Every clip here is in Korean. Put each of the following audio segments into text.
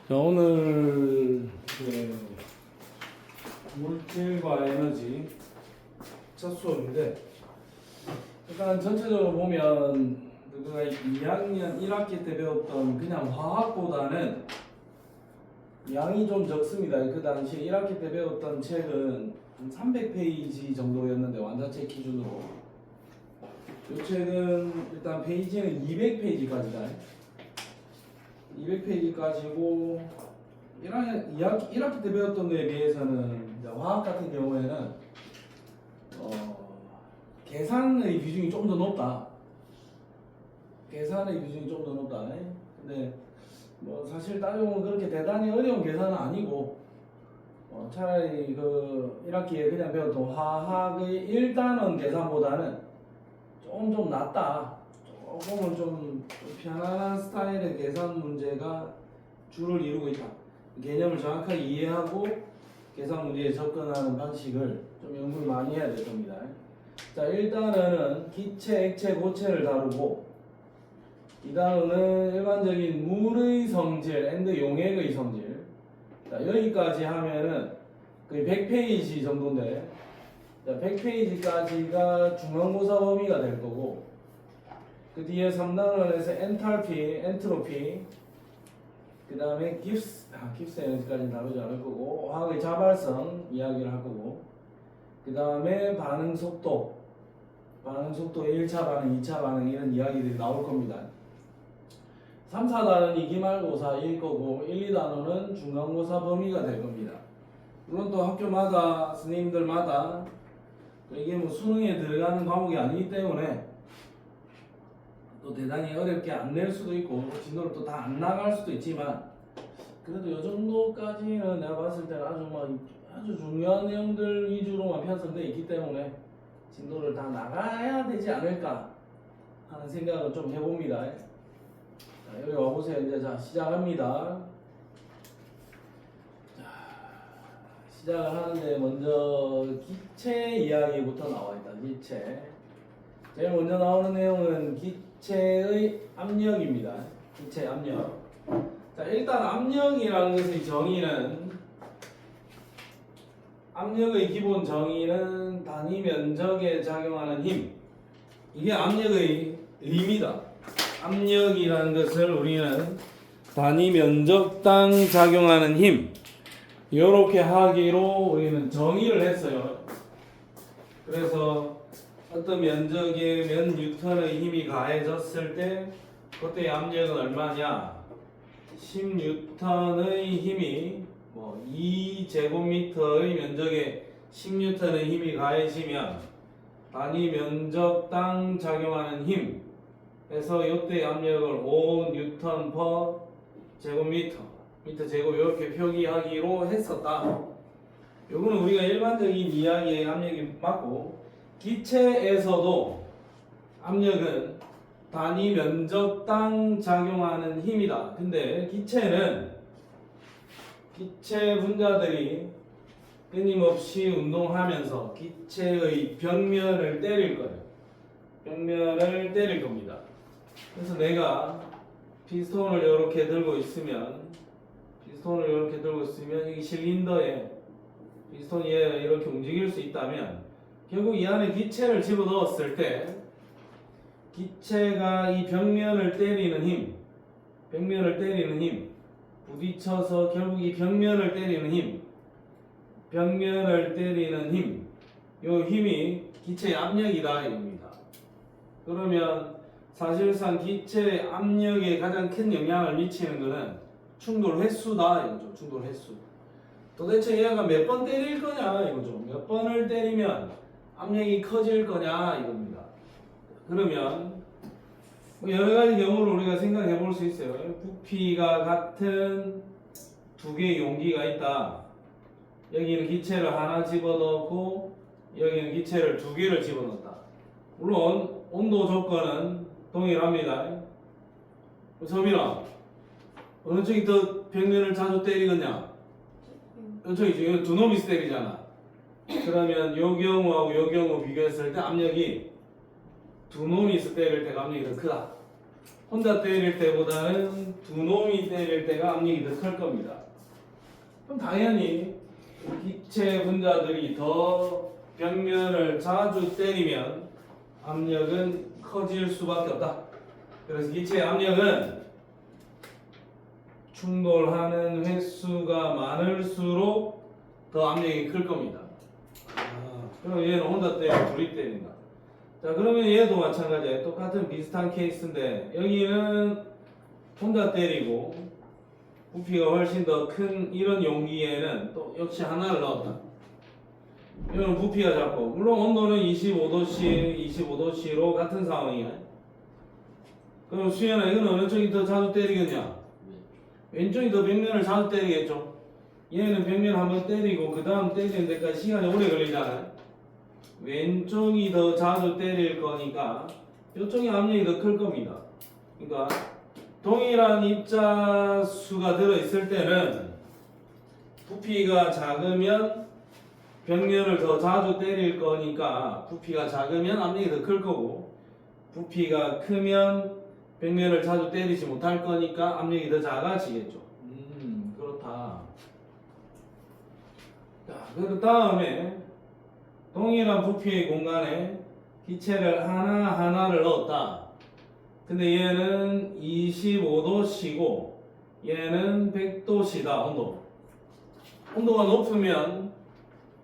자, 오늘 물질과 에너지 첫 수업인데, 일단 전체적으로 보면 우리가 2학년 1학기 때 배웠던 그냥 화학보다는 양이 좀 적습니다. 그 당시 1학기 때 배웠던 책은 한 300페이지 정도였는데, 완자책 기준으로 이 책은 일단 페이지는 200페이지까지다. 200페이지까지고 1학기 때 배웠던 거에 비해서는 화학 같은 경우에는 계산의 비중이 좀 더 높다. 계산의 비중이 좀 더 높다. 근데 뭐 사실 따져보면 그렇게 대단히 어려운 계산은 아니고, 차라리 그 1학기에 그냥 배웠던 화학의 1단원 계산보다는 좀 낫다. 조금은 좀 편안한 스타일의 계산 문제가 주를 이루고 있다. 개념을 정확하게 이해하고 계산 문제에 접근하는 방식을 좀 연구를 많이 해야 될 겁니다. 자, 1단원은 기체, 액체, 고체를 다루고, 2단원은 일반적인 물의 성질, 앤드 용액의 성질. 자, 여기까지 하면은 거의 100페이지 정도인데, 100페이지까지가 중간고사 범위가 될 거고, 그 뒤에 3단원에서 엔탈피, 엔트로피, 그 다음에 깁스 에너지까지는 다루지 않을 거고, 화학의 자발성 이야기를 할 거고, 그 다음에 반응 속도 1차 반응, 2차 반응 이런 이야기들이 나올 겁니다. 3, 4단원이 기말고사일 거고, 1, 2단원은 중간고사 범위가 될 겁니다. 물론 또 학교마다, 스님들마다 이게 뭐 수능에 들어가는 과목이 아니기 때문에 또 대단히 어렵게 안 낼 수도 있고, 진도를 또 다 안 나갈 수도 있지만, 그래도 이 정도까지는 내가 봤을 때는 아주 중요한 내용들 위주로만 편성되어 있기 때문에 진도를 다 나가야 되지 않을까 하는 생각을 좀 해봅니다. 자, 여기 와보세요. 이제 자, 시작합니다. 시작을 하는데 먼저 기체 이야기부터 나와 있다. 기체. 제일 먼저 나오는 내용은 기체의 압력입니다. 기체 압력. 자, 일단 압력이라는 것의 정의는, 압력의 기본 정의는 단위 면적에 작용하는 힘. 이게 압력의 의미다. 압력이라는 것을 우리는 단위 면적당 작용하는 힘, 이렇게 하기로 우리는 정의를 했어요. 그래서 어떤 면적에 몇 뉴턴의 힘이 가해졌을 때 그때의 압력은 얼마냐? 10뉴턴의 힘이 2제곱미터의 면적에 10뉴턴의 힘이 가해지면 단위 면적당 작용하는 힘에서 이때의 압력을 5뉴턴 per 제곱미터, 미터 제곱 이렇게 표기하기로 했었다. 요거는 우리가 일반적인 이야기의 압력이 맞고, 기체에서도 압력은 단위 면적당 작용하는 힘이다. 근데 기체 분자들이 끊임없이 운동하면서 기체의 벽면을 때릴 거예요. 벽면을 때릴 겁니다. 그래서 내가 피스톤을 이렇게 들고 있으면 이 실린더에 피스톤이 이렇게 움직일 수 있다면, 결국 이 안에 기체를 집어넣었을 때 기체가 이 벽면을 때리는 힘, 부딪혀서 결국 이 벽면을 때리는 힘, 요 힘이 기체의 압력이다 이겁니다. 그러면 사실상 기체의 압력에 가장 큰 영향을 미치는 것은 충돌 횟수다 이거죠. 충돌 횟수. 도대체 얘가 몇 번 때릴 거냐 이거죠. 몇 번을 때리면 압력이 커질 거냐 이겁니다. 그러면 여러 가지 경우를 우리가 생각해 볼 수 있어요. 부피가 같은 두 개의 용기가 있다. 여기는 기체를 하나 집어넣고 여기는 기체를 두 개를 집어넣었다. 물론 온도 조건은 동일합니다. 서민아, 어느 쪽이 더 벽면을 자주 때리겠냐? 이쪽이죠. 이건 두 놈이 때리잖아. 그러면 요 경우하고 요 경우 비교했을 때 압력이 두 놈이 때릴 때가 압력이 더 크다. 혼자 때릴 때보다는 두 놈이 때릴 때가 압력이 더 클 겁니다. 그럼 당연히 기체 분자들이 더 벽면을 자주 때리면 압력은 커질 수밖에 없다. 그래서 기체의 압력은 충돌하는 횟수가 많을수록 더 압력이 클 겁니다. 그럼 얘는 혼자 때리고 둘이 때린다. 자, 그러면 얘도 마찬가지예요. 똑같은 비슷한 케이스인데 여기는 혼자 때리고 부피가 훨씬 더 큰 이런 용기에는 또 역시 하나를 넣었다. 이거는 부피가 작고 물론 온도는 25도씨로 같은 상황이야. 그럼 수연아, 이건 어느 쪽이 더 자주 때리겠냐? 왼쪽이 더 벽면을 자주 때리겠죠. 얘는 벽면 한번 때리고 그 다음 때리는 데까지 시간이 오래 걸리잖아요. 왼쪽이 더 자주 때릴 거니까 이쪽이 압력이 더 클 겁니다. 그러니까 동일한 입자수가 들어있을 때는 부피가 작으면 벽면을 더 자주 때릴 거니까 부피가 작으면 압력이 더 클 거고, 부피가 크면 벽면을 자주 때리지 못할 거니까 압력이 더 작아지겠죠. 그렇다. 자, 그 다음에 동일한 부피의 공간에 기체를 하나하나를 넣었다. 근데 얘는 25도씨고 얘는 100도씨다. 온도가 높으면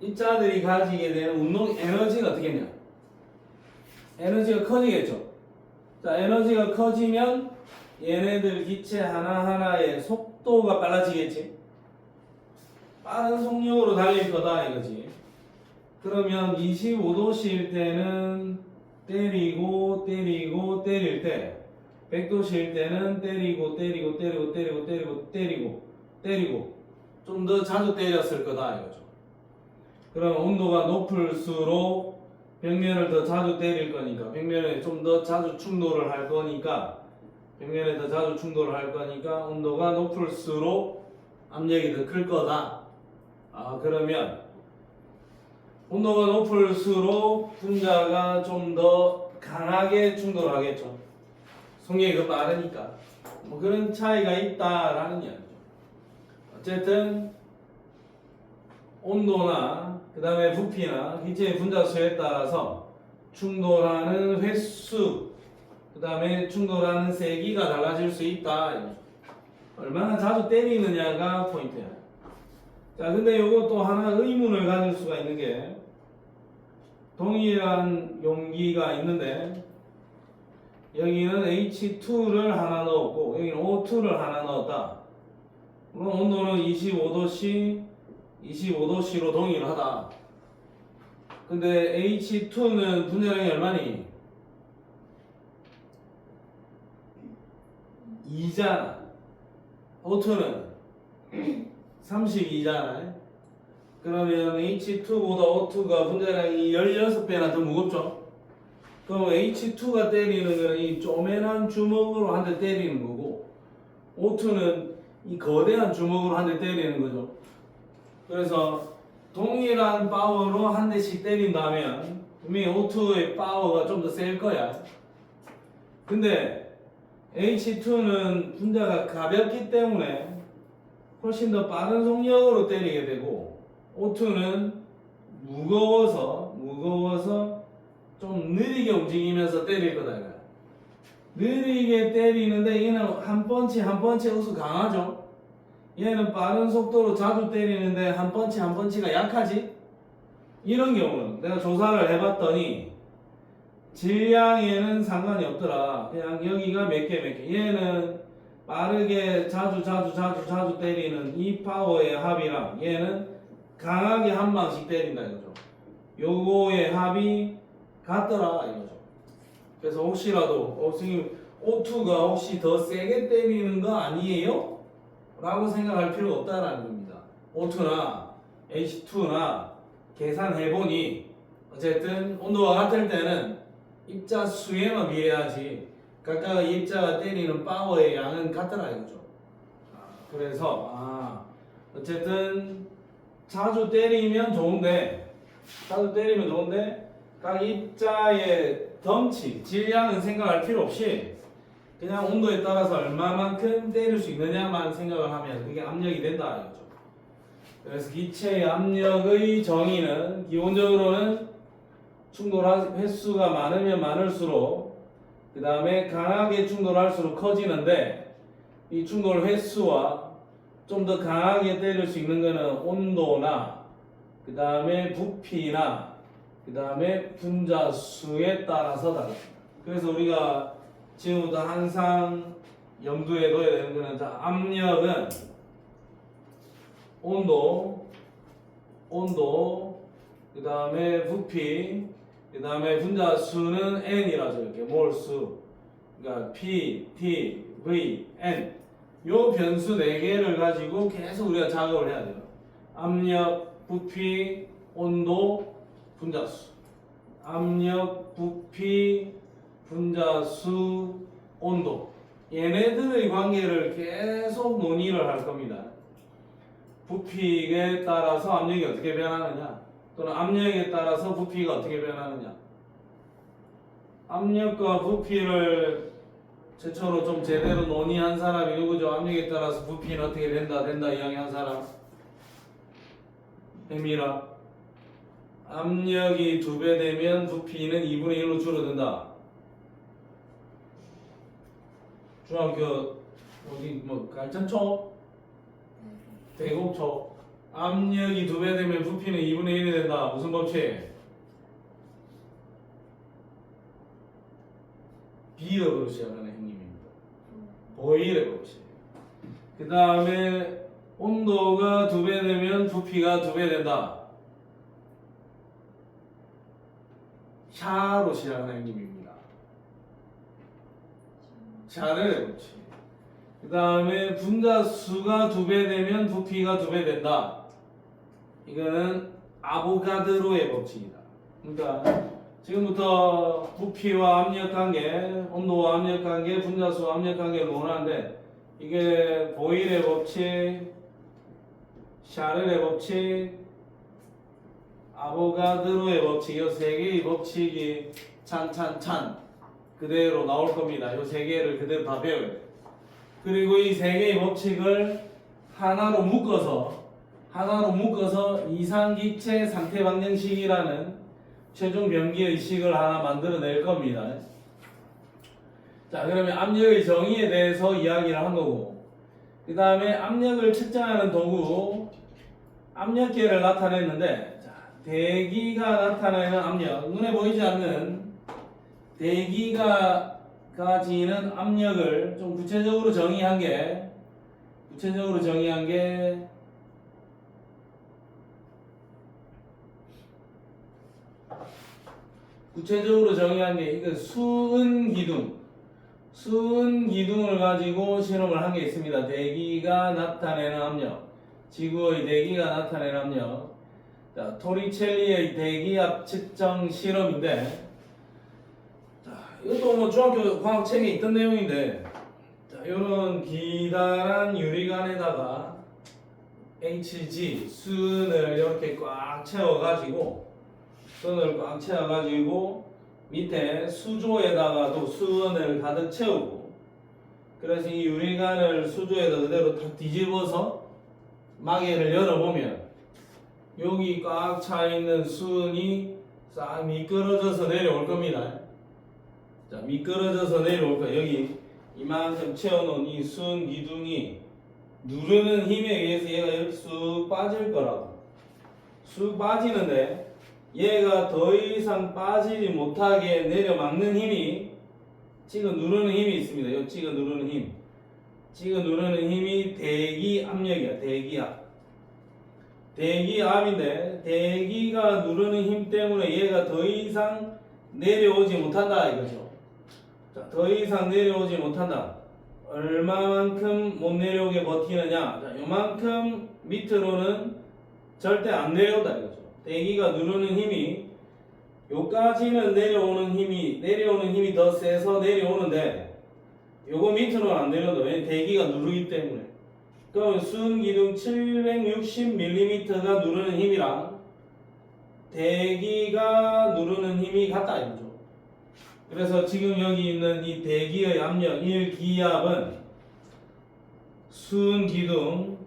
입자들이 가지게 되는 운동 에너지가 어떻게 되냐? 에너지가 커지겠죠. 자, 에너지가 커지면 얘네들 기체 하나하나의 속도가 빨라지겠지. 빠른 속력으로 달릴 거다 이거지. 그러면 25도씨일 때는 때리고 때릴 때, 100도씨일 때는 때리고 좀 더 자주 때렸을 거다 이거죠. 그럼 온도가 높을수록 벽면을 더 자주 때릴 거니까, 벽면에 좀 더 자주 충돌을 할 거니까, 온도가 높을수록 압력이 더 클 거다. 그러면 온도가 높을수록 분자가 좀 더 강하게 충돌하겠죠. 속력이 더 빠르니까. 뭐 그런 차이가 있다라는 이야기죠. 어쨌든 온도나 그 다음에 부피나 기체의 분자수에 따라서 충돌하는 횟수, 그 다음에 충돌하는 세기가 달라질 수 있다. 얼마나 자주 때리느냐가 포인트야. 자, 근데 요거 또 하나 의문을 가질 수가 있는 게, 동일한 용기가 있는데 여기는 H2를 하나 넣었고 여기는 O2를 하나 넣었다. 그럼 온도는 25도씨로 동일하다. 근데 H2는 분자량이 얼마니? 2잖아. O2는 32잖아. 그러면 H2보다 O2가 분자량이 16배나 더 무겁죠? 그럼 H2가 때리는 거는 이 쪼매난 주먹으로 한 대 때리는 거고, O2는 이 거대한 주먹으로 한 대 때리는 거죠. 그래서 동일한 파워로 한 대씩 때린다면 분명히 O2의 파워가 좀 더 셀 거야. 근데 H2는 분자가 가볍기 때문에 훨씬 더 빠른 속력으로 때리게 되고, O2는 무거워서 좀 느리게 움직이면서 때릴 거다. 느리게 때리는데 얘는 한 펀치 우수 강하죠. 얘는 빠른 속도로 자주 때리는데 한 펀치가 약하지. 이런 경우는 내가 조사를 해봤더니 질량에는 상관이 없더라. 그냥 여기가 몇 개. 얘는 빠르게 자주 때리는 이 파워의 합이랑 얘는 강하게 한 방씩 때린다 이거죠. 요거의 합이 같더라 이거죠. 그래서 혹시라도 선생님 O2가 혹시 더 세게 때리는 거 아니에요? 라고 생각할 필요가 없다라는 겁니다. O2나 H2나 계산해보니 어쨌든 온도가 같을 때는 입자 수에만 비례하지 각각의 입자가 때리는 파워의 양은 같더라 이거죠. 그래서 어쨌든 자주 때리면 좋은데 각 입자의 덩치, 질량은 생각할 필요 없이 그냥 온도에 따라서 얼마만큼 때릴 수 있느냐만 생각을 하면 그게 압력이 된다 이거죠. 그래서 기체의 압력의 정의는 기본적으로는 충돌 횟수가 많으면 많을수록 그 다음에 강하게 충돌할수록 커지는데 이 충돌 횟수와 좀 더 강하게 때릴 수 있는 거는 온도나 그 다음에 부피나 그 다음에 분자수에 따라서 다릅니다. 그래서 우리가 지금부터 항상 염두에 둬야 되는 거는 자, 압력은 온도, 그 다음에 부피, 그 다음에 분자수는 N이라죠. 이렇게 몰수. 그러니까 P, T, V, N. 요 변수 4개를 가지고 계속 우리가 작업을 해야 돼요. 압력, 부피, 온도, 분자수. 압력, 부피, 분자수, 온도. 얘네들의 관계를 계속 논의를 할 겁니다. 부피에 따라서 압력이 어떻게 변하느냐, 또는 압력에 따라서 부피가 어떻게 변하느냐. 압력과 부피를 최초로 좀 제대로 논의한 사람이 누구죠? 압력에 따라서 부피는 어떻게 된다 이야기한 사람. 혜미라. 압력이 2배 되면 부피는 2분의 1로 줄어든다. 중학교 어디 뭐 갈전초? 대곡초. 압력이 2배 되면 부피는 2분의 1이 된다. 무슨 법칙? 비협으로 시작하는 행님입니다. 보일의 법칙. 그 다음에 온도가 2배 되면 부피가 2배 된다. 샤로 시작하는 행님입니다. 샤르의 법칙. 그 다음에 분자수가 2배 되면 부피가 2배 된다. 이거는 아보가드로의 법칙이다. 그러니까 지금부터 부피와 압력 관계, 온도와 압력 관계, 분자수와 압력 관계를 논하는데 이게 보일의 법칙, 샤를의 법칙, 아보가드로의 법칙, 이 3개의 법칙이 찬 그대로 나올 겁니다. 이 3개를 그대로 다 배워야 돼요. 그리고 이 3개의 법칙을 하나로 묶어서 이상기체 상태 방정식이라는 최종 변기의 식을 하나 만들어낼 겁니다. 자, 그러면 압력의 정의에 대해서 이야기를 한 거고, 그 다음에 압력을 측정하는 도구, 압력계를 나타냈는데, 자, 대기가 나타내는 압력, 눈에 보이지 않는 대기가 가지는 압력을 좀 구체적으로 정의한 게 이거 수은 기둥을 가지고 실험을 한 게 있습니다. 대기가 나타내는 압력, 지구의 대기가 나타내는 압력. 자, 토리첼리의 대기압 측정 실험인데, 자, 이것도 뭐 중학교 과학책에 있던 내용인데, 자, 이런 기다란 유리관에다가 HG 수은을 이렇게 꽉 채워가지고 밑에 수조에다가도 수은을 가득 채우고, 그래서 이 유리관을 수조에다 그대로 탁 뒤집어서 마개를 열어보면 여기 꽉 차 있는 수은이 싹 미끄러져서 내려올 겁니다. 자, 미끄러져서 내려올 거예요. 여기 이만큼 채워놓은 이 수은 기둥이 누르는 힘에 의해서 얘가 이렇게 쑥 빠질 거라고. 쑥 빠지는데 얘가 더 이상 빠지지 못하게 내려막는 힘이, 찍어 누르는 힘이 있습니다. 이 찍어 누르는 힘이 대기 압력이야. 대기압인데 대기가 누르는 힘 때문에 얘가 더 이상 내려오지 못한다 이거죠. 자, 더 이상 내려오지 못한다. 얼마만큼 못 내려오게 버티느냐. 자, 요만큼 밑으로는 절대 안 내려온다 이거죠. 대기가 누르는 힘이 요까지는 내려오는 힘이 더 세서 내려오는데 요거 밑으로는 안 내려온다. 왜냐면 대기가 누르기 때문에. 그럼 수은기둥 760mm가 누르는 힘이랑 대기가 누르는 힘이 같다 이거죠. 그래서 지금 여기 있는 이 대기의 압력 1기압은 순기둥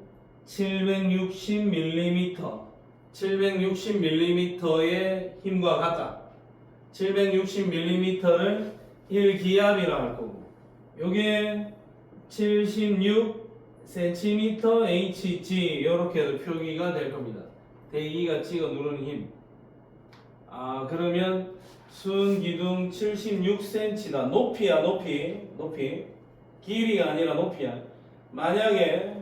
760mm의 힘과 같다. 760mm를 1기압이라 할 거고, 요게 76cm Hg 이렇게 표기가 될 겁니다. 대기가 찍어 누르는 힘. 그러면 순기둥 76cm다. 높이야, 높이. 길이가 아니라 높이야. 만약에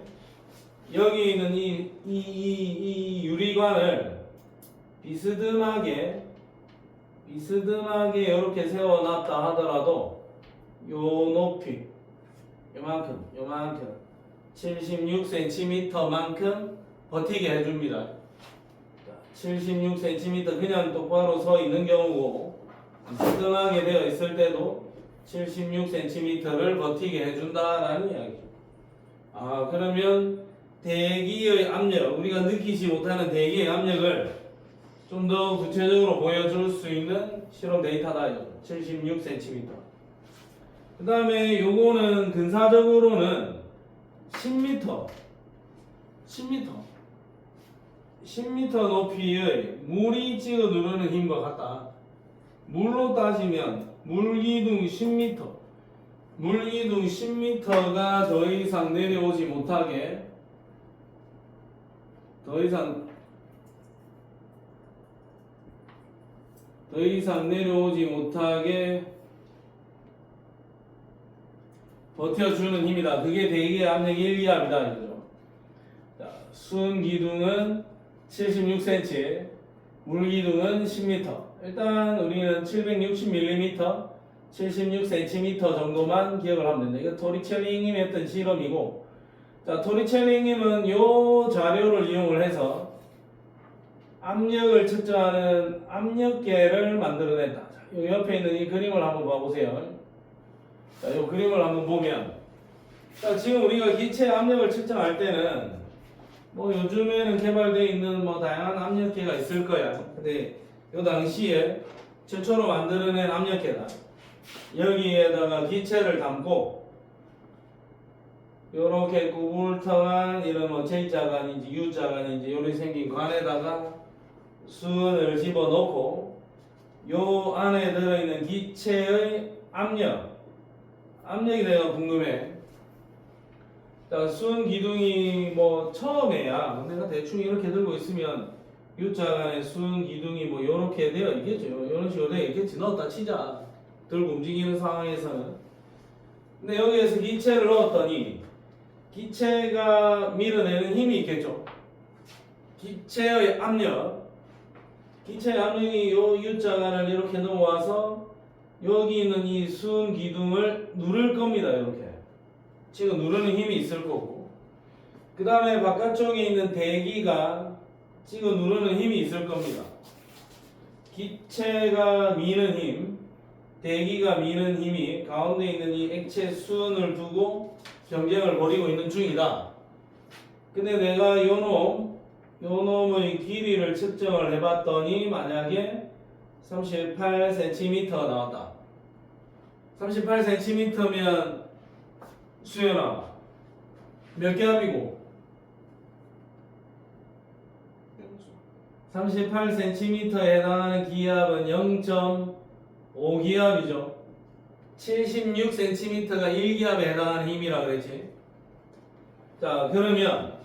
여기 있는 이 유리관을 비스듬하게 이렇게 세워놨다 하더라도 요 높이 요만큼 76cm만큼 버티게 해줍니다. 76cm 그냥 똑바로 서 있는 경우고, 비스듬하게 되어 있을 때도 76cm를 버티게 해준다라는 이야기죠. 그러면 대기의 압력, 우리가 느끼지 못하는 대기의 압력을 좀 더 구체적으로 보여줄 수 있는 실험 데이터다. 76cm. 그 다음에 요거는 근사적으로는 10m 높이의 물이 찍어 누르는 힘과 같다. 물로 따지면 물기둥 10m가 더 이상 내려오지 못하게 버텨주는 힘이다. 그게 대기의 압력 1기압이다. 이거죠. 자, 순기둥은 76cm, 물기둥은 10m. 일단 우리는 760mm, 76cm 정도만 기억을 하면 된다. 이거 토리첼링님이 했던 실험이고, 자, 토리첼링님은 요 자료를 이용을 해서 압력을 측정하는 압력계를 만들어냈다. 자, 요 옆에 있는 이 그림을 한번 봐보세요. 자, 이 그림을 한번 보면, 자, 지금 우리가 기체 압력을 측정할 때는 뭐 요즘에는 개발되어 있는 뭐 다양한 압력계가 있을 거야. 근데 이 당시에 최초로 만들어낸 압력계다. 여기에다가 기체를 담고 요렇게 구불텅한 이런 뭐 J자관인지 U자관인지 요리 생긴 관에다가 수은을 집어넣고 요 안에 들어있는 기체의 압력이 내가 궁금해. 자, 수은 기둥이 뭐 처음에야 내가 대충 이렇게 들고 있으면 U자간의 수은 기둥이 뭐 요렇게 되어 있겠죠. 이런 식으로 되어 있겠지. 넣었다 치자. 들고 움직이는 상황에서는. 근데 여기에서 기체를 넣었더니 기체가 밀어내는 힘이 있겠죠. 기체의 압력이 요 U자간을 이렇게 넘어와서 여기 있는 이 수은 기둥을 누를 겁니다. 이렇게 지금 누르는 힘이 있을 거고, 그 다음에 바깥쪽에 있는 대기가 찍어 누르는 힘이 있을 겁니다. 기체가 미는 힘, 대기가 미는 힘이 가운데 있는 이 액체 수은을 두고 경쟁을 벌이고 있는 중이다. 근데 내가 요 놈의 길이를 측정을 해봤더니 만약에 38cm가 나왔다. 38cm면 수연아 몇 기압이고? 38cm에 해당하는 기압은 0.5기압이죠. 76cm가 1기압에 해당하는 힘이라 그랬지. 자, 그러면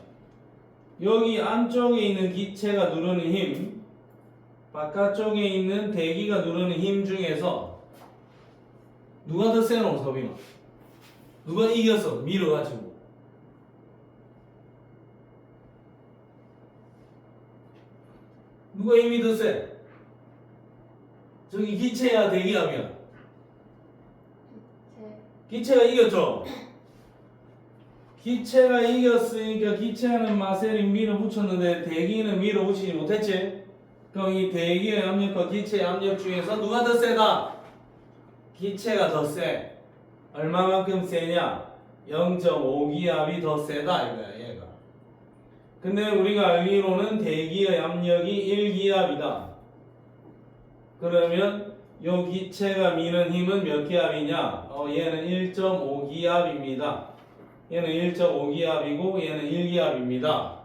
여기 안쪽에 있는 기체가 누르는 힘, 바깥쪽에 있는 대기가 누르는 힘 중에서 누가 더 세노, 서빈아? 누가 이겼어? 밀어가지고. 누가 힘이 더 세? 저기 기체야, 대기압이야? 기체가 이겼죠? 기체가 이겼으니까 기체는 마셀이 밀어붙였는데 대기는 밀어붙이지 못했지? 그럼 이 대기의 압력과 기체의 압력 중에서 누가 더 세다? 기체가 더 세. 얼마만큼 세냐? 0.5기압이 더 세다 이거야, 얘가. 근데 우리가 알기로는 대기의 압력이 1기압이다. 그러면 요 기체가 미는 힘은 몇 기압이냐? 얘는 1.5기압입니다. 얘는 1.5기압이고 얘는 1기압입니다.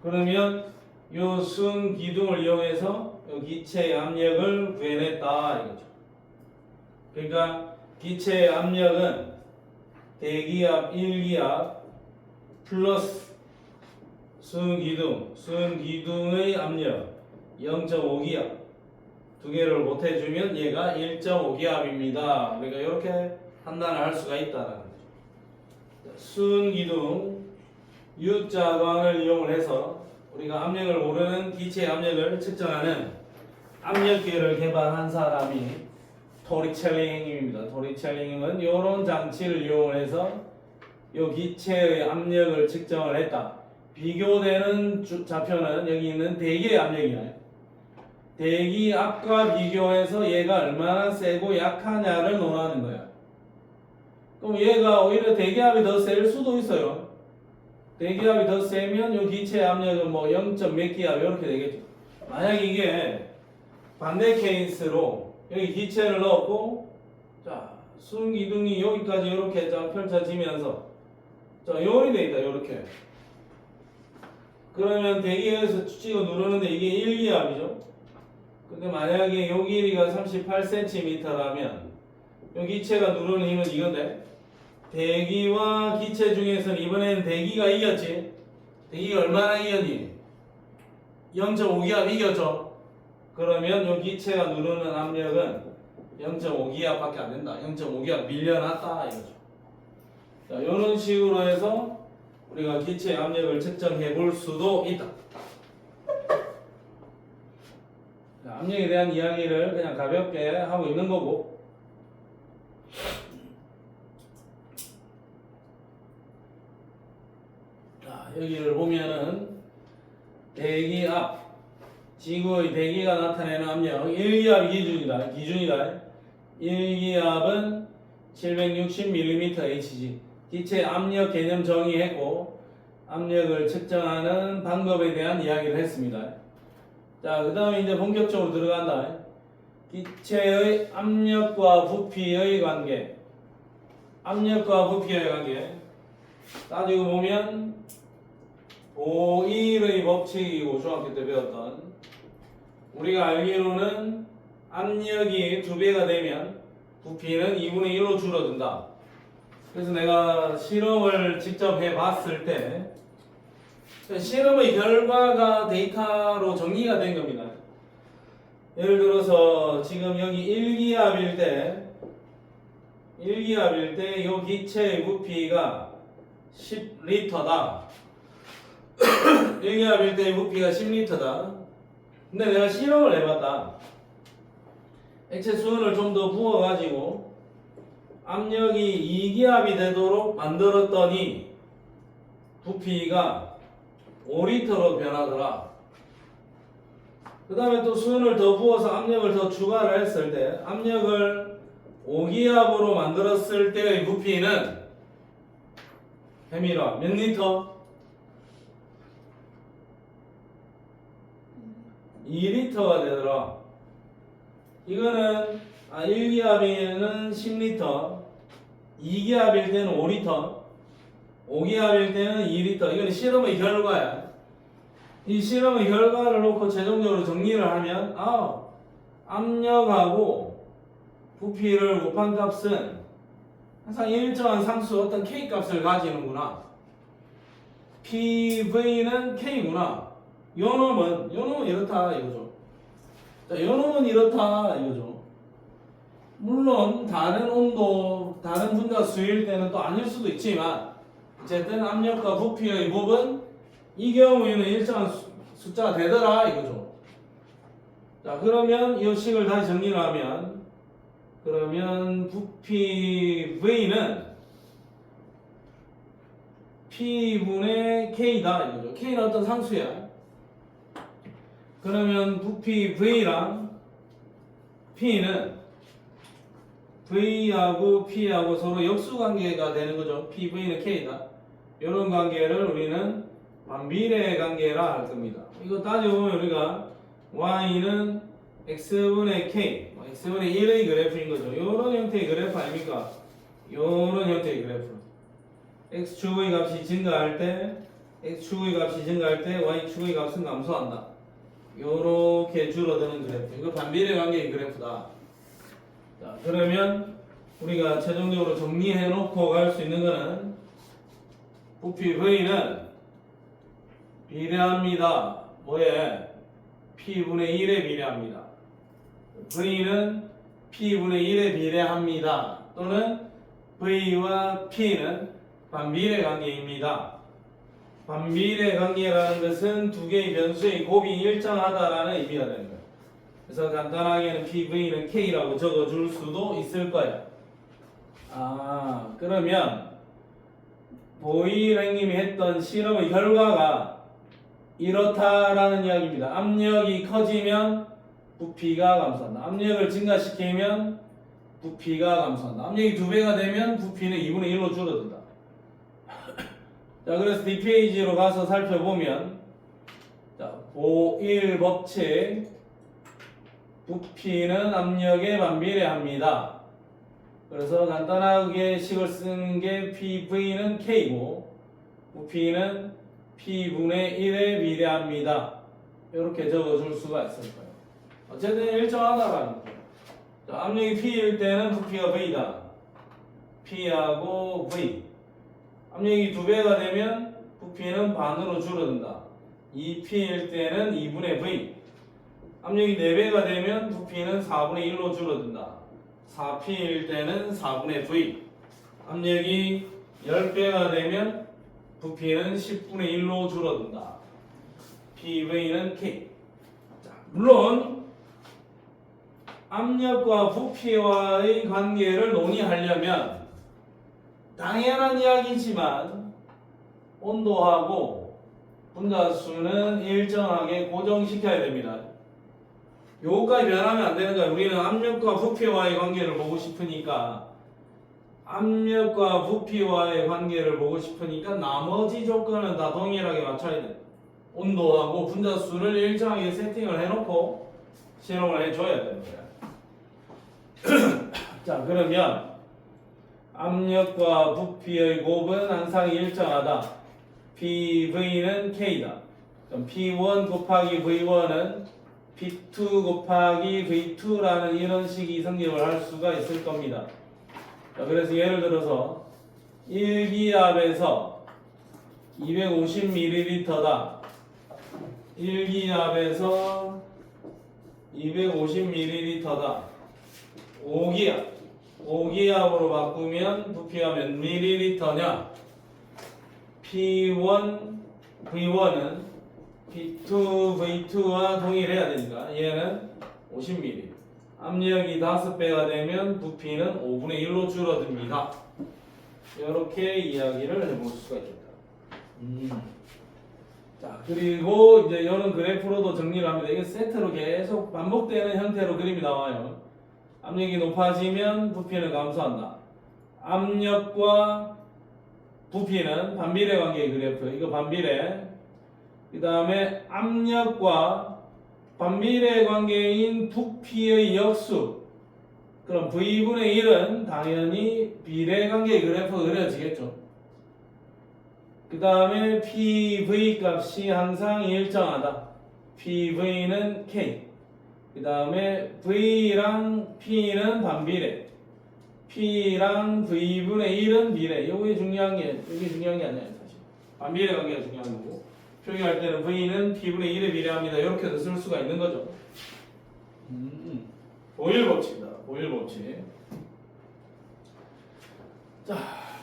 그러면 요 수은 기둥을 이용해서 요 기체의 압력을 구해냈다 이거죠. 그러니까 기체의 압력은 대기압 1기압 플러스 수은 기둥의 압력 0.5기압 두 개를 못 해주면 얘가 1.5기압입니다. 그러니까 이렇게 판단을 할 수가 있다는 거죠. 수은 기둥 U자광을 이용을 해서 우리가 압력을 모르는 기체의 압력을 측정하는 압력계를 개발한 사람이 토리첼링입니다. 토리첼링은 이런 장치를 이용해서 이 기체의 압력을 측정을 했다. 비교되는 좌표는 여기 있는 대기의 압력이에요. 대기압과 비교해서 얘가 얼마나 세고 약하냐를 논하는 거야. 그럼 얘가 오히려 대기압이 더 셀 수도 있어요. 대기압이 더 세면 이 기체 압력은 뭐 0. 몇 기압 이렇게 되겠죠. 만약 이게 반대 케이스로 여기 기체를 넣었고 자 수은 기둥이 여기까지 이렇게 쫙 펼쳐지면서 자 요리 돼 있다 이렇게. 그러면 대기에서 찍어 누르는데 이게 1기압이죠. 근데 만약에 요 길이가 38cm라면 요 기체가 누르는 힘은 이건데 대기와 기체 중에서는 이번에는 대기가 이겼지. 대기가 얼마나 이겼니? 0.5기압 이겼죠. 그러면 요 기체가 누르는 압력은 0.5기압밖에 안 된다. 0.5기압 밀려났다 이거죠. 자, 이런 식으로 해서 우리가 기체 압력을 측정해 볼 수도 있다. 자, 압력에 대한 이야기를 그냥 가볍게 하고 있는 거고. 자, 여기를 보면은 대기압 지구의 대기가 나타내는 압력 1기압 기준이다. 1기압은 760mmHg. 기체 압력 개념 정의했고 압력을 측정하는 방법에 대한 이야기를 했습니다. 자, 그 다음에 이제 본격적으로 들어간다. 기체의 압력과 부피의 관계. 압력과 부피의 관계. 따지고 보면 보일의 법칙이고 중학교 때 배웠던 우리가 알기로는 압력이 2배가 되면 부피는 2분의 1로 줄어든다. 그래서 내가 실험을 직접 해봤을 때 실험의 결과가 데이터로 정리가 된 겁니다. 예를 들어서 지금 여기 1기압일 때 이 기체의 부피가 10리터다. 1기압일 때 부피가 10리터다. 근데 내가 실험을 해봤다. 액체 수은을 좀 더 부어가지고 압력이 2기압이 되도록 만들었더니 부피가 5리터로 변하더라. 그 다음에 또 수은을 더 부어서 압력을 더 추가를 했을 때 압력을 5기압으로 만들었을 때의 부피는 해미라 몇 리터? 2리터가 되더라. 이거는 1기압에는 10리터, 2기압일 때는 5리터, 5기압일 때는 2리터. 이건 실험의 결과야. 이 실험의 결과를 놓고 최종적으로 정리를 하면 압력하고 부피를 곱한 값은 항상 일정한 상수 어떤 K 값을 가지는구나. PV는 K구나. 요 놈은 이렇다 이거죠. 자, 요 놈은 이렇다 이거죠. 물론 다른 온도, 다른 분자 수일 때는 또 아닐 수도 있지만 어쨌든 압력과 부피의 곱은 이 경우에는 일정한 숫자가 되더라 이거죠. 자, 그러면 이 식을 다시 정리를 하면 그러면 부피 V는 P분의 K다 이거죠. K는 어떤 상수야. 그러면 부피 V랑 P는 V하고 P하고 서로 역수관계가 되는 거죠. PV는 K다. 이런 관계를 우리는 반비례 관계라 할 겁니다. 이거 따져보면 우리가 Y는 X분의 K, x분의 1의 그래프인 거죠. 이런 형태의 그래프 아닙니까? 이런 형태의 그래프. x축의 값이 증가할 때 x축의 값이 증가할 때 y축의 값은 감소한다. 요렇게 줄어드는 그래프. 이거 반비례 관계의 그래프다. 자, 그러면 우리가 최종적으로 정리해 놓고 갈 수 있는 거는 부피 v는 비례합니다. 뭐에? p분의 1에 비례합니다. v는 p분의 1에 비례합니다. 또는 v와 p는 반비례 관계입니다. 반비례 관계라는 것은 두 개의 변수의 곱이 일정하다라는 의미가 되는 거예요. 그래서 간단하게는 PV는 K라고 적어줄 수도 있을 거예요. 그러면 보이랭님이 했던 실험의 결과가 이렇다라는 이야기입니다. 압력이 커지면 부피가 감소한다. 압력을 증가시키면 부피가 감소한다. 압력이 2배가 되면 부피는 2분의 1로 줄어든다. 자, 그래서 뒷페이지로 가서 살펴보면, 자, 보일 법칙, 부피는 압력에 반비례합니다. 그래서 간단하게 식을 쓰는 게 PV는 K고, 부피는 P분의 1에 비례합니다. 이렇게 적어줄 수가 있을 거예요. 어쨌든 일정하다라는 거예요. 자, 압력이 P일 때는 부피가 V다. P하고 V. 압력이 2배가 되면 부피는 반으로 줄어든다. 2P일 때는 2분의 V. 압력이 4배가 되면 부피는 4분의 1로 줄어든다. 4P일 때는 4분의 V. 압력이 10배가 되면 부피는 10분의 1로 줄어든다. PV는 K. 자, 물론 압력과 부피와의 관계를 논의하려면 당연한 이야기지만 온도하고 분자수는 일정하게 고정시켜야 됩니다. 요거까지 변하면 안 되는 거야. 우리는 압력과 부피와의 관계를 보고 싶으니까 압력과 부피와의 관계를 보고 싶으니까 나머지 조건은 다 동일하게 맞춰야 돼. 온도하고 분자수를 일정하게 세팅을 해놓고 실험을 해줘야 되는 거야. 자, 그러면 압력과 부피의 곱은 항상 일정하다. PV는 K다. 그럼 P1 곱하기 V1은 P2 곱하기 V2라는 이런 식이 성립을 할 수가 있을 겁니다. 자, 그래서 예를 들어서 1기압에서 250ml다. 1기압에서 250ml다. 5기압으로 바꾸면 부피가 몇 ml냐? P1, V1은 P2, V2와 동일해야 되니까 얘는 50ml. 압력이 5배가 되면 부피는 5분의 1로 줄어듭니다. 이렇게 이야기를 해볼 수가 있겠다. 자, 그리고 이제 이런 그래프로도 정리를 합니다. 이게 세트로 계속 반복되는 형태로 그림이 나와요. 압력이 높아지면 부피는 감소한다. 압력과 부피는 반비례 관계의 그래프. 이거 반비례. 그 다음에 압력과 반비례 관계인 부피의 역수. 그럼 V분의 1은 당연히 비례 관계의 그래프가 그려지겠죠. 그 다음에 PV 값이 항상 일정하다. PV는 K. 그 다음에 V랑 P는 반비례. P랑 V분의 1은 비례. 이게 중요한 게 아니에요, 사실. 반비례 관계가 중요한 거고. 표기할 때는 V는 P분의 1에 비례합니다. 이렇게도 쓸 수가 있는 거죠. 보일 법칙이다. 보일 법칙. 자,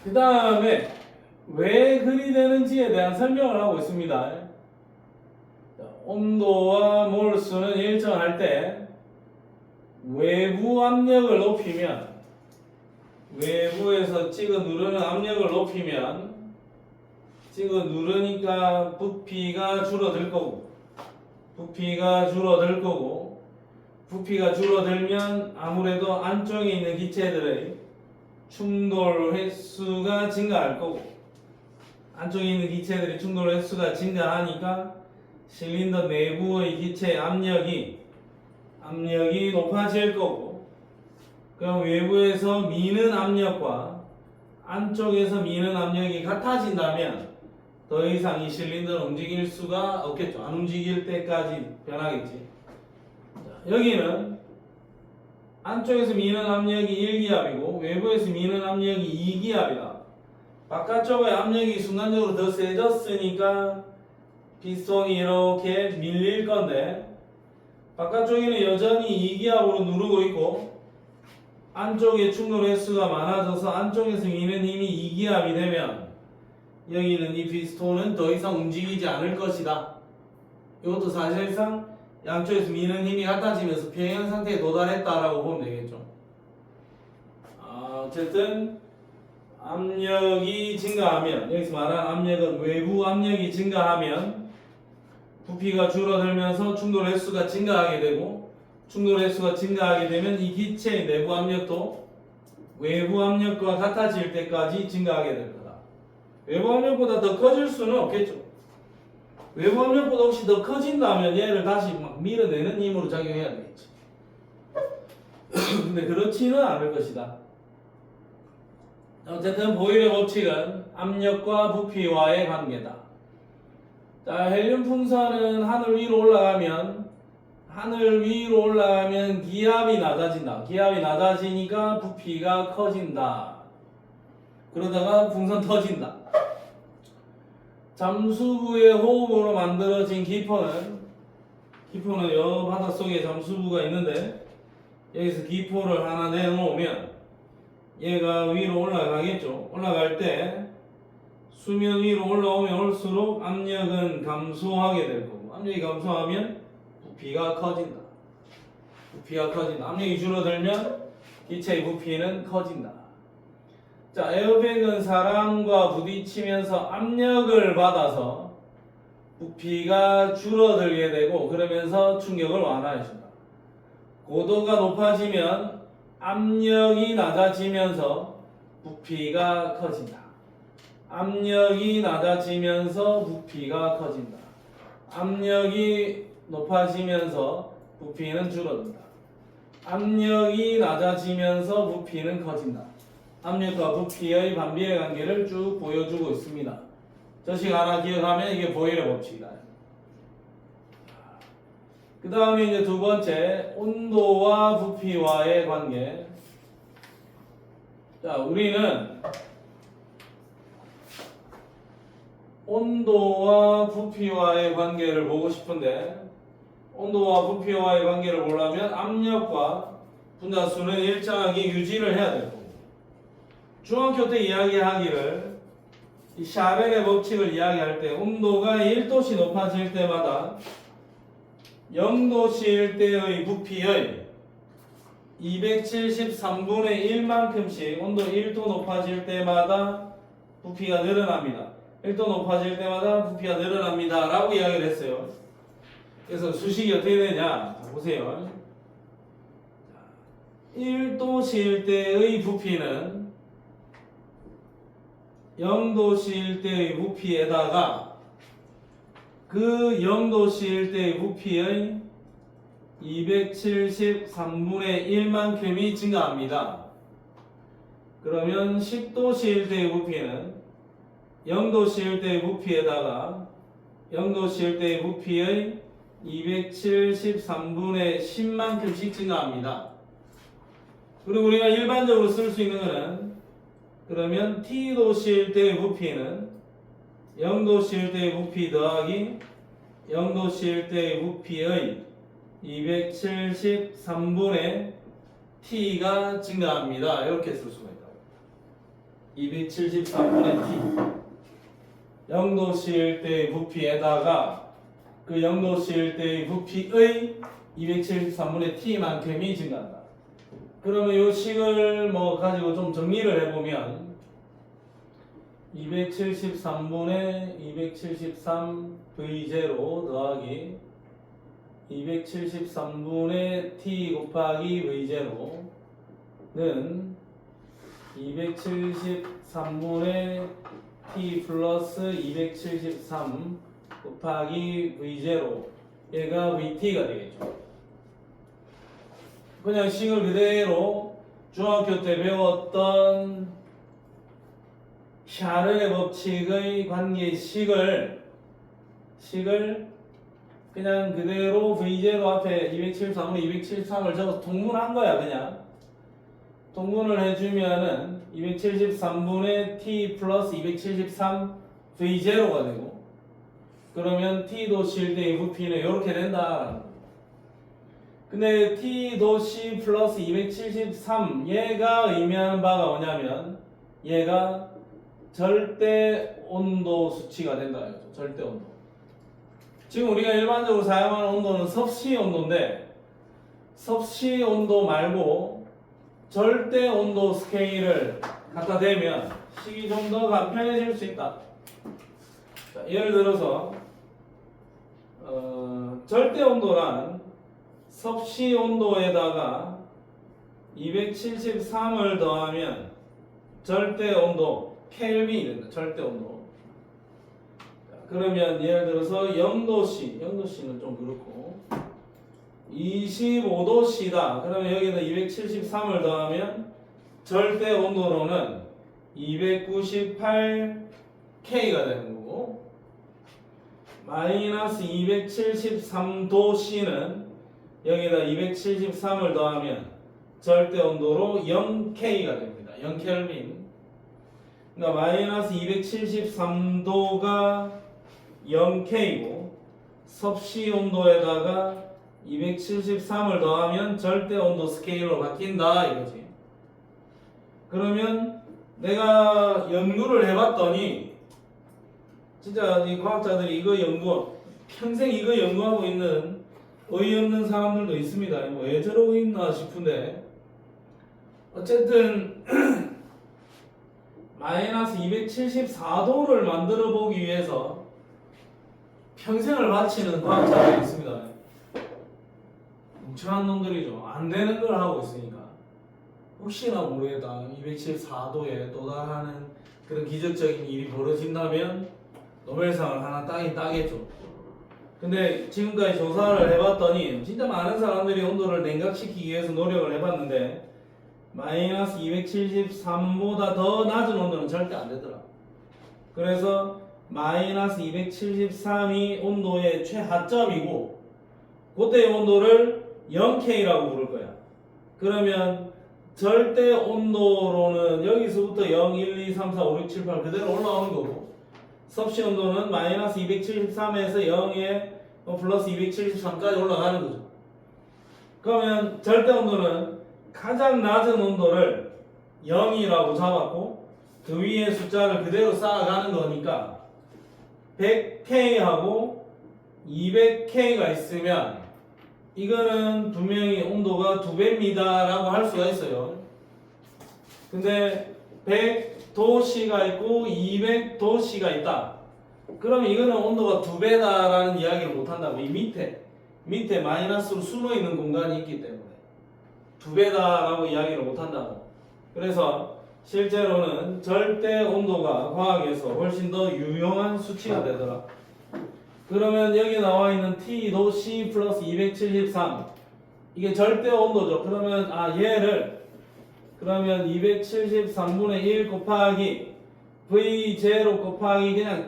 그 다음에 왜 그리 되는지에 대한 설명을 하고 있습니다. 자, 온도와 몰수는 일정할 때 외부 압력을 높이면, 외부에서 찍어 누르는 압력을 높이면 찍어 누르니까 부피가 줄어들 거고, 부피가 줄어들면 아무래도 안쪽에 있는 기체들의 충돌 횟수가 증가할 거고, 안쪽에 있는 기체들의 충돌 횟수가 증가하니까 실린더 내부의 기체 압력이 높아질 거고, 그럼 외부에서 미는 압력과 안쪽에서 미는 압력이 같아진다면 더 이상 이 실린더는 움직일 수가 없겠죠. 안 움직일 때까지 변하겠지. 자, 여기는 안쪽에서 미는 압력이 1기압이고 외부에서 미는 압력이 2기압이다. 바깥쪽의 압력이 순간적으로 더 세졌으니까 피스톤이 이렇게 밀릴 건데 바깥쪽에는 여전히 2기압으로 누르고 있고 안쪽에 충돌 횟수가 많아져서 안쪽에서 미는 힘이 2기압이 되면 여기는 이 피스톤은 더 이상 움직이지 않을 것이다. 이것도 사실상 양쪽에서 미는 힘이 같아지면서 평행 상태에 도달했다라고 보면 되겠죠. 어쨌든 압력이 증가하면 여기서 말하는 압력은 외부 압력이 증가하면 부피가 줄어들면서 충돌 횟수가 증가하게 되고 충돌 횟수가 증가하게 되면 이 기체의 내부 압력도 외부 압력과 같아질 때까지 증가하게 될 거다. 외부 압력보다 더 커질 수는 없겠죠. 외부 압력보다 혹시 더 커진다면 얘를 다시 막 밀어내는 힘으로 작용해야 되겠지. 근데 그렇지는 않을 것이다. 어쨌든 보일의 법칙은 압력과 부피와의 관계다. 자, 헬륨 풍선은 하늘 위로 올라가면 기압이 낮아진다. 기압이 낮아지니까 부피가 커진다. 그러다가 풍선 터진다. 잠수부의 호흡으로 만들어진 기포는 여 바닷속에 잠수부가 있는데 여기서 기포를 하나 내놓으면 얘가 위로 올라가겠죠. 올라갈 때 수면 위로 올라오면 올수록 압력은 감소하게 될 거고 압력이 감소하면 부피가 커진다. 압력이 줄어들면 기체의 부피는 커진다. 자, 에어백은 사람과 부딪히면서 압력을 받아서 부피가 줄어들게 되고 그러면서 충격을 완화해준다. 고도가 높아지면 압력이 낮아지면서 부피가 커진다. 압력이 높아지면서 부피는 줄어든다. 압력이 낮아지면서 부피는 커진다. 압력과 부피의 반비례 관계를 쭉 보여주고 있습니다. 저식 하나 기억하면 이게 보일의 법칙이다. 그 다음에 이제 두 번째, 온도와 부피와의 관계. 자, 우리는 온도와 부피와의 관계를 보고 싶은데, 온도와 부피와의 관계를 보려면 압력과 분자수는 일정하게 유지를 해야 될 거고. 중학교 때 이야기하기를 이 샤벨의 법칙을 이야기할 때 온도가 1도씩 높아질 때마다 0도씨일 때의 부피의 273분의 1만큼씩 온도 1도 높아질 때마다 부피가 늘어납니다. 1도 높아질 때마다 부피가 늘어납니다. 라고 이야기를 했어요. 그래서 수식이 어떻게 되냐? 자, 보세요. 1도씨일 때의 부피는 0도씨일 때의 부피에다가 그 0도씨일 때의 부피의 273분의 1만큼이 증가합니다. 그러면 10도씨일 때의 부피는 0도씨일 때의 부피에다가 0도씨일 때의 부피의 273분의 10만큼씩 증가합니다. 그리고 우리가 일반적으로 쓸 수 있는 것은 그러면 T도씨일 때의 부피는 0도씨일 때의 부피 더하기 0도씨일 때의 부피의 273분의 T가 증가합니다. 이렇게 쓸 수가 있다. 273분의 T 0도씨일 때의 부피에다가 그 0도씨일 때의 부피의 273분의 T만큼이 증가한다. 그러면 이 식을 가지고 좀 정리를 해보면 273분의 273 V0 더하기 273분의 T 곱하기 V0는 273분의 T 플러스 273 곱하기 V0 얘가 VT가 되겠죠. 그냥 식을 그대로 중학교 때 배웠던 샤를의 법칙의 관계식을 그냥 그대로 V0 앞에 273으로 273을 적어서 통분한 거야. 그냥 통분을 해주면은 273분의 t 플러스 273 V0가 되고, 그러면 t 도시 대 Vp는 이렇게 된다. 근데 t 도시 플러스 273 얘가 의미하는 바가 뭐냐면 얘가 절대 온도 수치가 된다. 절대 온도. 지금 우리가 일반적으로 사용하는 온도는 섭씨 온도인데, 섭씨 온도 말고 절대 온도 스케일을 갖다 대면 식이 좀 더 간편해질 수 있다. 자, 예를 들어서 절대 온도란 섭씨 온도에다가 273을 더하면 절대 온도 켈빈이 된다. 절대 온도. 그러면 예를 들어서 0도씨는 좀 그렇고 25도씨다. 그러면 여기다 273을 더하면 절대 온도로는 298K가 되는 거고, 마이너스 273도씨는 여기다 273을 더하면 절대 온도로 0K가 됩니다. 0켈빈. 그러니까 마이너스 273도가 0K고 섭씨 온도에다가 273을 더하면 절대 온도 스케일로 바뀐다 이거지. 그러면 내가 연구를 해봤더니 진짜 이 과학자들이 평생 이거 연구하고 있는 어이없는 사람들도 있습니다. 뭐 왜 저러고 있나 싶은데, 어쨌든 마이너스 274도를 만들어 보기 위해서 평생을 바치는 과학자들이 있습니다. 멍청한 놈들이죠. 안 되는 걸 하고 있으니까. 혹시나 모르겠다. 274도에 도달하는 그런 기적적인 일이 벌어진다면 노벨상을 하나 따긴 따겠죠. 근데 지금까지 조사를 해봤더니 진짜 많은 사람들이 온도를 냉각시키기 위해서 노력을 해봤는데 마이너스 273보다 더 낮은 온도는 절대 안 되더라. 그래서 마이너스 273이 온도의 최하점이고 그때의 온도를 0K라고 부를 거야. 그러면 절대 온도로는 여기서부터 0, 1, 2, 3, 4, 5, 6, 7, 8 그대로 올라오는 거고, 섭씨 온도는 마이너스 273에서 0에 플러스 273까지 올라가는 거죠. 그러면 절대 온도는 가장 낮은 온도를 0이라고 잡았고 그 위에 숫자를 그대로 쌓아가는 거니까 100K하고 200K가 있으면 이거는 분명히 온도가 2배입니다 라고 할 수가 있어요. 근데 100도씨가 있고 200도씨가 있다. 그럼 이거는 온도가 2배다 라는 이야기를 못한다고. 이 밑에 마이너스로 숨어있는 공간이 있기 때문에 2배다 라고 이야기를 못한다고. 그래서 실제로는 절대 온도가 과학에서 훨씬 더 유용한 수치가 되더라. 그러면 여기 나와 있는 T도씨 플러스 273 이게 절대 온도죠. 그러면 얘를 그러면 273분의 1 곱하기 V0 곱하기 그냥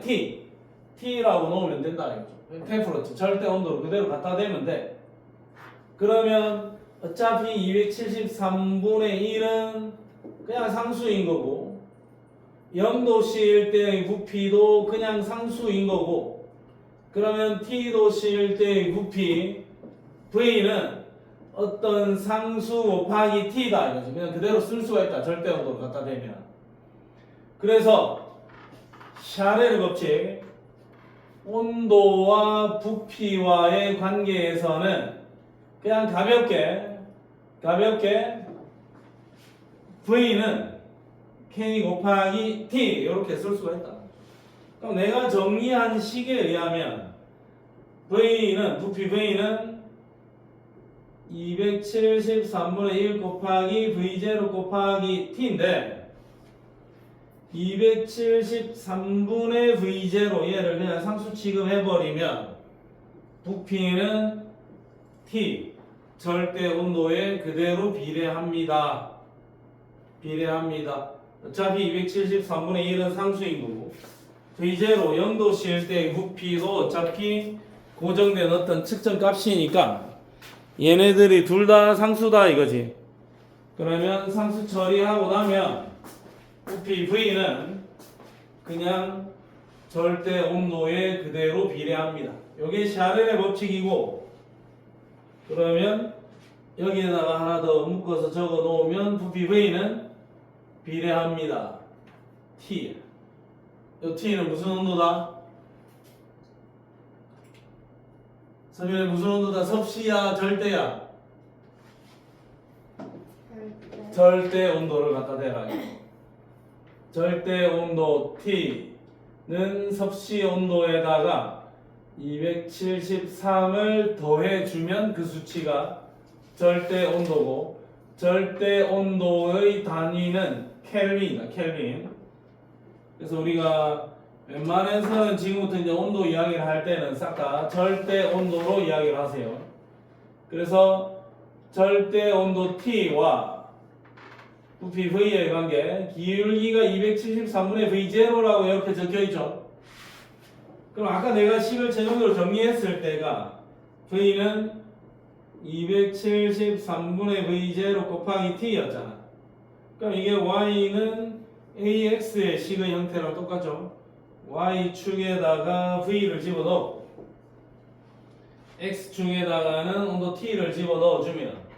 T라고 놓으면 된다 이거죠. 템퍼러처 절대 온도로 그대로 갖다 대면 돼. 그러면 어차피 273분의 1은 그냥 상수인 거고 0도씨일 때의 부피도 그냥 상수인 거고, 그러면 T도씨일 때의 부피 V는 어떤 상수 곱하기 T다 이거지. 그냥 그대로 쓸 수가 있다. 절대 온도로 갖다 대면. 그래서 샤레르 법칙 온도와 부피와의 관계에서는 그냥 가볍게 V는 K 곱하기 T 이렇게 쓸 수가 있다. 그럼 내가 정리한 식에 의하면 부피 V는 273분의 1 곱하기 V0 곱하기 T인데 273분의 V0 얘를 그냥 상수 취급해버리면 부피는 T 절대 온도에 그대로 비례합니다. 비례합니다. 어차피 273분의 1은 상수인 거고 V0 0도씨일 때 부피도 어차피 고정된 어떤 측정 값이니까 얘네들이 둘 다 상수다 이거지. 그러면 상수 처리하고 나면 부피 V는 그냥 절대 온도에 그대로 비례합니다. 이게 샤른의 법칙이고, 그러면 여기에다가 하나 더 묶어서 적어 놓으면 부피 V는 비례합니다. T. 이 T는 무슨 온도다? 서면에 무슨 온도다? 섭씨야, 절대야? 절대 온도를 갖다 대라. 절대 온도 T는 섭씨 온도에다가 273을 더해주면 그 수치가 절대 온도고, 절대 온도의 단위는 켈빈이다, 켈빈. 그래서 우리가 웬만해서는 지금부터 이제 온도 이야기를 할 때는 싹 다 절대 온도로 이야기를 하세요. 그래서 절대 온도 T와 부피 V의 관계, 기울기가 273분의 V0라고 이렇게 적혀있죠. 그럼 아까 내가 식을 최종적으로 정리했을 때가 V는 273분의 V0 곱하기 T였잖아. 그럼 이게 Y는 AX의 식의 형태랑 똑같죠. Y축에다가 V를 집어넣고 X축에다가는 온도 T를 집어넣어주면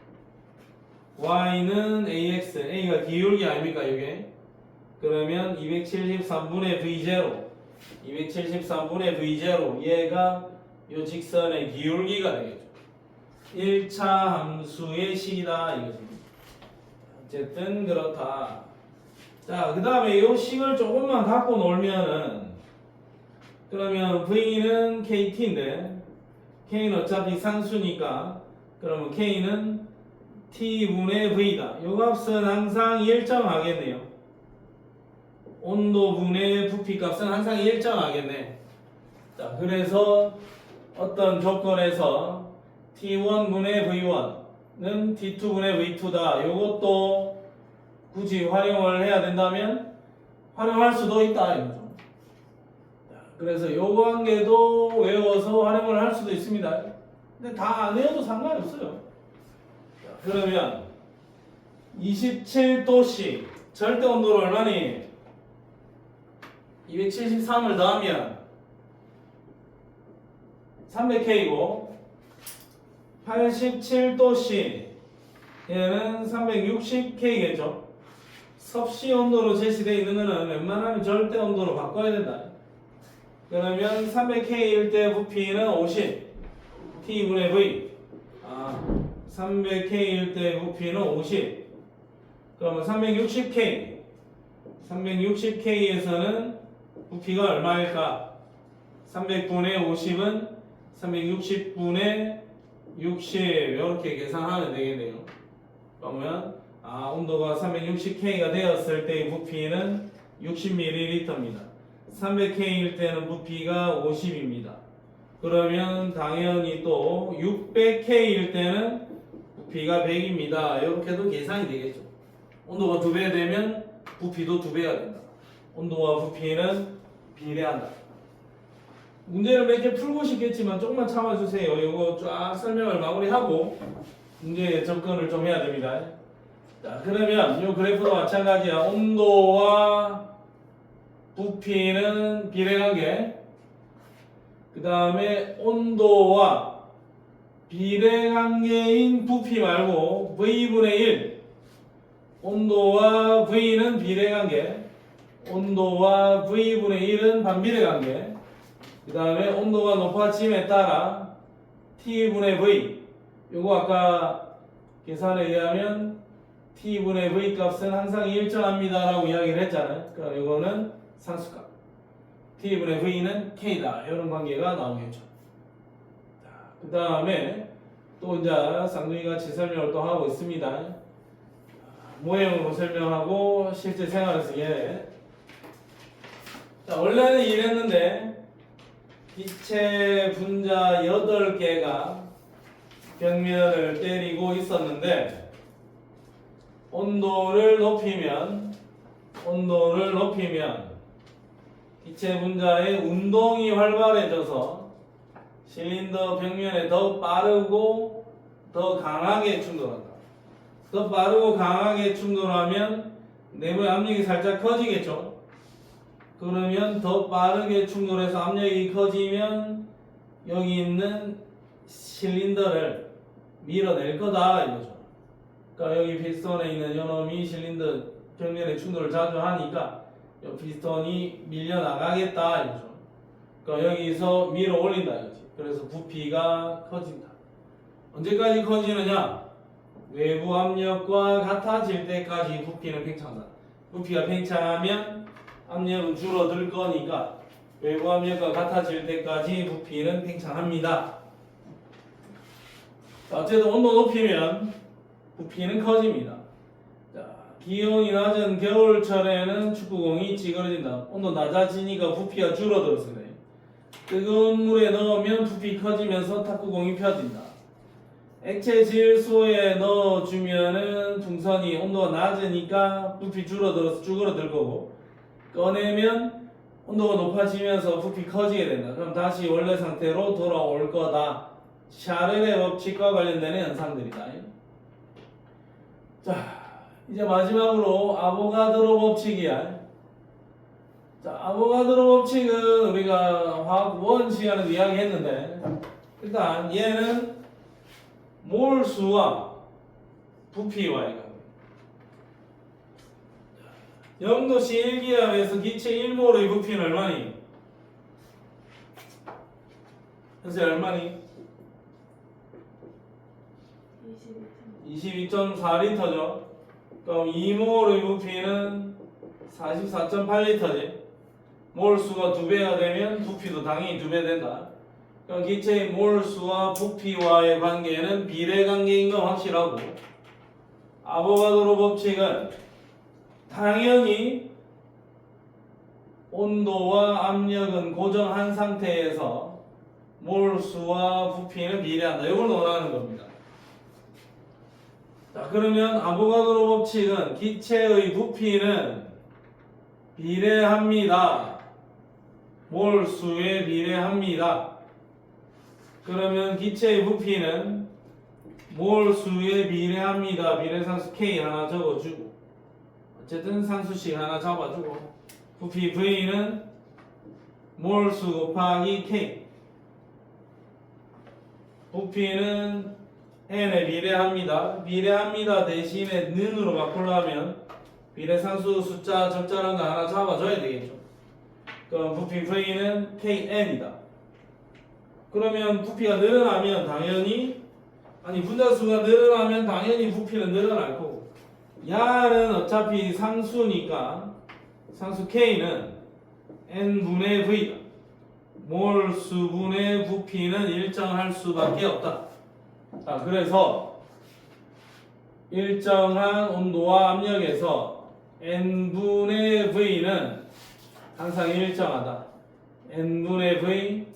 Y는 AX, A가 기울기 아닙니까 이게? 그러면 273분의 V0 273분의 V0 얘가 이 직선의 기울기가 되겠죠. 1차 함수의 식이다 이거지. 어쨌든 그렇다. 자, 그 다음에 이 식을 조금만 갖고 놀면은, 그러면 V는 KT인데 K는 어차피 상수니까 그러면 K는 T분의 V다. 이 값은 항상 일정하겠네요. 온도분의 부피 값은 항상 일정하겠네. 자, 그래서 어떤 조건에서 T1분의 V1는 T2분의 V2다. 이것도 굳이 활용을 해야 된다면 활용할 수도 있다 이거죠. 그래서 요 관계도 외워서 활용을 할 수도 있습니다. 근데 다 안 외워도 상관이 없어요. 그러면 27도씨 절대 온도를 얼마니? 273을 더하면 300K고 87도씨 얘는 360K겠죠. 섭씨 온도로 제시되어 있는 거는 웬만하면 절대 온도로 바꿔야 된다. 그러면 300K일 때 부피는 50 T분의 V 300K일 때 부피는 50. 그러면 360K에서는 부피가 얼마일까? 300분의 50은 360분의 60 이렇게 계산하면 되겠네요. 그러면 온도가 360K가 되었을 때의 부피는 60ml입니다. 300K일 때는 부피가 50입니다. 그러면 당연히 또 600K일 때는 부피가 100입니다. 이렇게도 계산이 되겠죠. 온도가 2배 되면 부피도 2배가 된다. 온도와 부피는 비례한다. 문제를 몇 개 풀고 싶겠지만 조금만 참아주세요. 이거 쫙 설명을 마무리하고 문제에 접근을 좀 해야 됩니다. 자, 그러면 이 그래프도 마찬가지야. 온도와 부피는 비례관계. 그 다음에 온도와 비례관계인 부피 말고 V분의 1. 온도와 V는 비례관계. 온도와 V분의 1은 반비례관계. 그 다음에 온도가 높아짐에 따라 T분의 V. 요거 아까 계산에 의하면 T분의 V 값은 항상 일정합니다 라고 이야기를 했잖아요. 그럼 이거는 상수값. T분의 V는 K다. 이런 관계가 나오겠죠. 그 다음에 또 이제 쌍둥이 같이 설명을 또 하고 있습니다. 모형으로 설명하고 실제 생활에서 이해. 자, 원래는 이랬는데 기체 분자 8개가 벽면을 때리고 있었는데 온도를 높이면 기체 분자의 운동이 활발해져서 실린더 벽면에 더 빠르고 더 강하게 충돌한다. 더 빠르고 강하게 충돌하면 내부의 압력이 살짝 커지겠죠. 그러면 더 빠르게 충돌해서 압력이 커지면 여기 있는 실린더를 밀어낼 거다 이거죠. 그러니까 여기 피스톤에 있는 요놈이 실린더 벽면에 충돌을 자주 하니까 이 피스톤이 밀려나가겠다 이거죠. 그러니까 여기서 밀어 올린다 이거지. 그래서 부피가 커진다. 언제까지 커지느냐? 외부 압력과 같아질 때까지 부피는 팽창한다. 부피가 팽창하면 압력은 줄어들 거니까 외부 압력과 같아질 때까지 부피는 팽창합니다. 어쨌든 온도 높이면 부피는 커집니다. 자, 기온이 낮은 겨울철에는 축구공이 찌그러진다. 온도 낮아지니까 부피가 줄어들었어요. 뜨거운 물에 넣으면 부피 커지면서 탁구공이 펴진다. 액체 질소에 넣어주면은 풍선이 온도가 낮으니까 부피 줄어들어서 쭈그러들 거고, 꺼내면 온도가 높아지면서 부피 커지게 된다. 그럼 다시 원래 상태로 돌아올 거다. 샤를의 법칙과 관련되는 현상들이다. 자, 이제 마지막으로 아보가드로 법칙이야. 자, 아보가드로 법칙은 우리가 화학 1 시간에 이야기했는데, 일단 얘는 몰수와 부피와의 관계. 0도씨 1기압에서 기체 1몰의 부피는 얼마니? 현재 얼마니? 22.4리터죠. 그럼 2몰의 부피는 44.8리터지. 몰수가 2배가 되면 부피도 당연히 2배 된다. 그럼 기체의 몰수와 부피와의 관계는 비례관계인 건 확실하고, 아보가드로 법칙은 당연히 온도와 압력은 고정한 상태에서 몰수와 부피는 비례한다. 이걸 원하는 겁니다. 자, 그러면 아보가드로 법칙은 기체의 부피는 비례합니다. 몰수에 비례합니다. 그러면 기체의 부피는 몰수에 비례합니다. 비례상수 K 하나 적어주고, 어쨌든 상수식 하나 잡아주고, 부피 V는 몰수 곱하기 K, 부피는 N에 비례합니다. 비례합니다 대신에 는으로 바꾸려면 비례상수 숫자 적절한 거 하나 잡아줘야 되겠죠. 그럼 부피 V는 KN이다. 그러면 부피가 늘어나면 당연히, 분자수가 늘어나면 당연히 부피는 늘어날 거고, 야는 어차피 상수니까 상수 K는 N분의 V다. 몰수분의 부피는 일정할 수밖에 없다. 자, 그래서 일정한 온도와 압력에서 N분의 V는 항상 일정하다. N분의 V는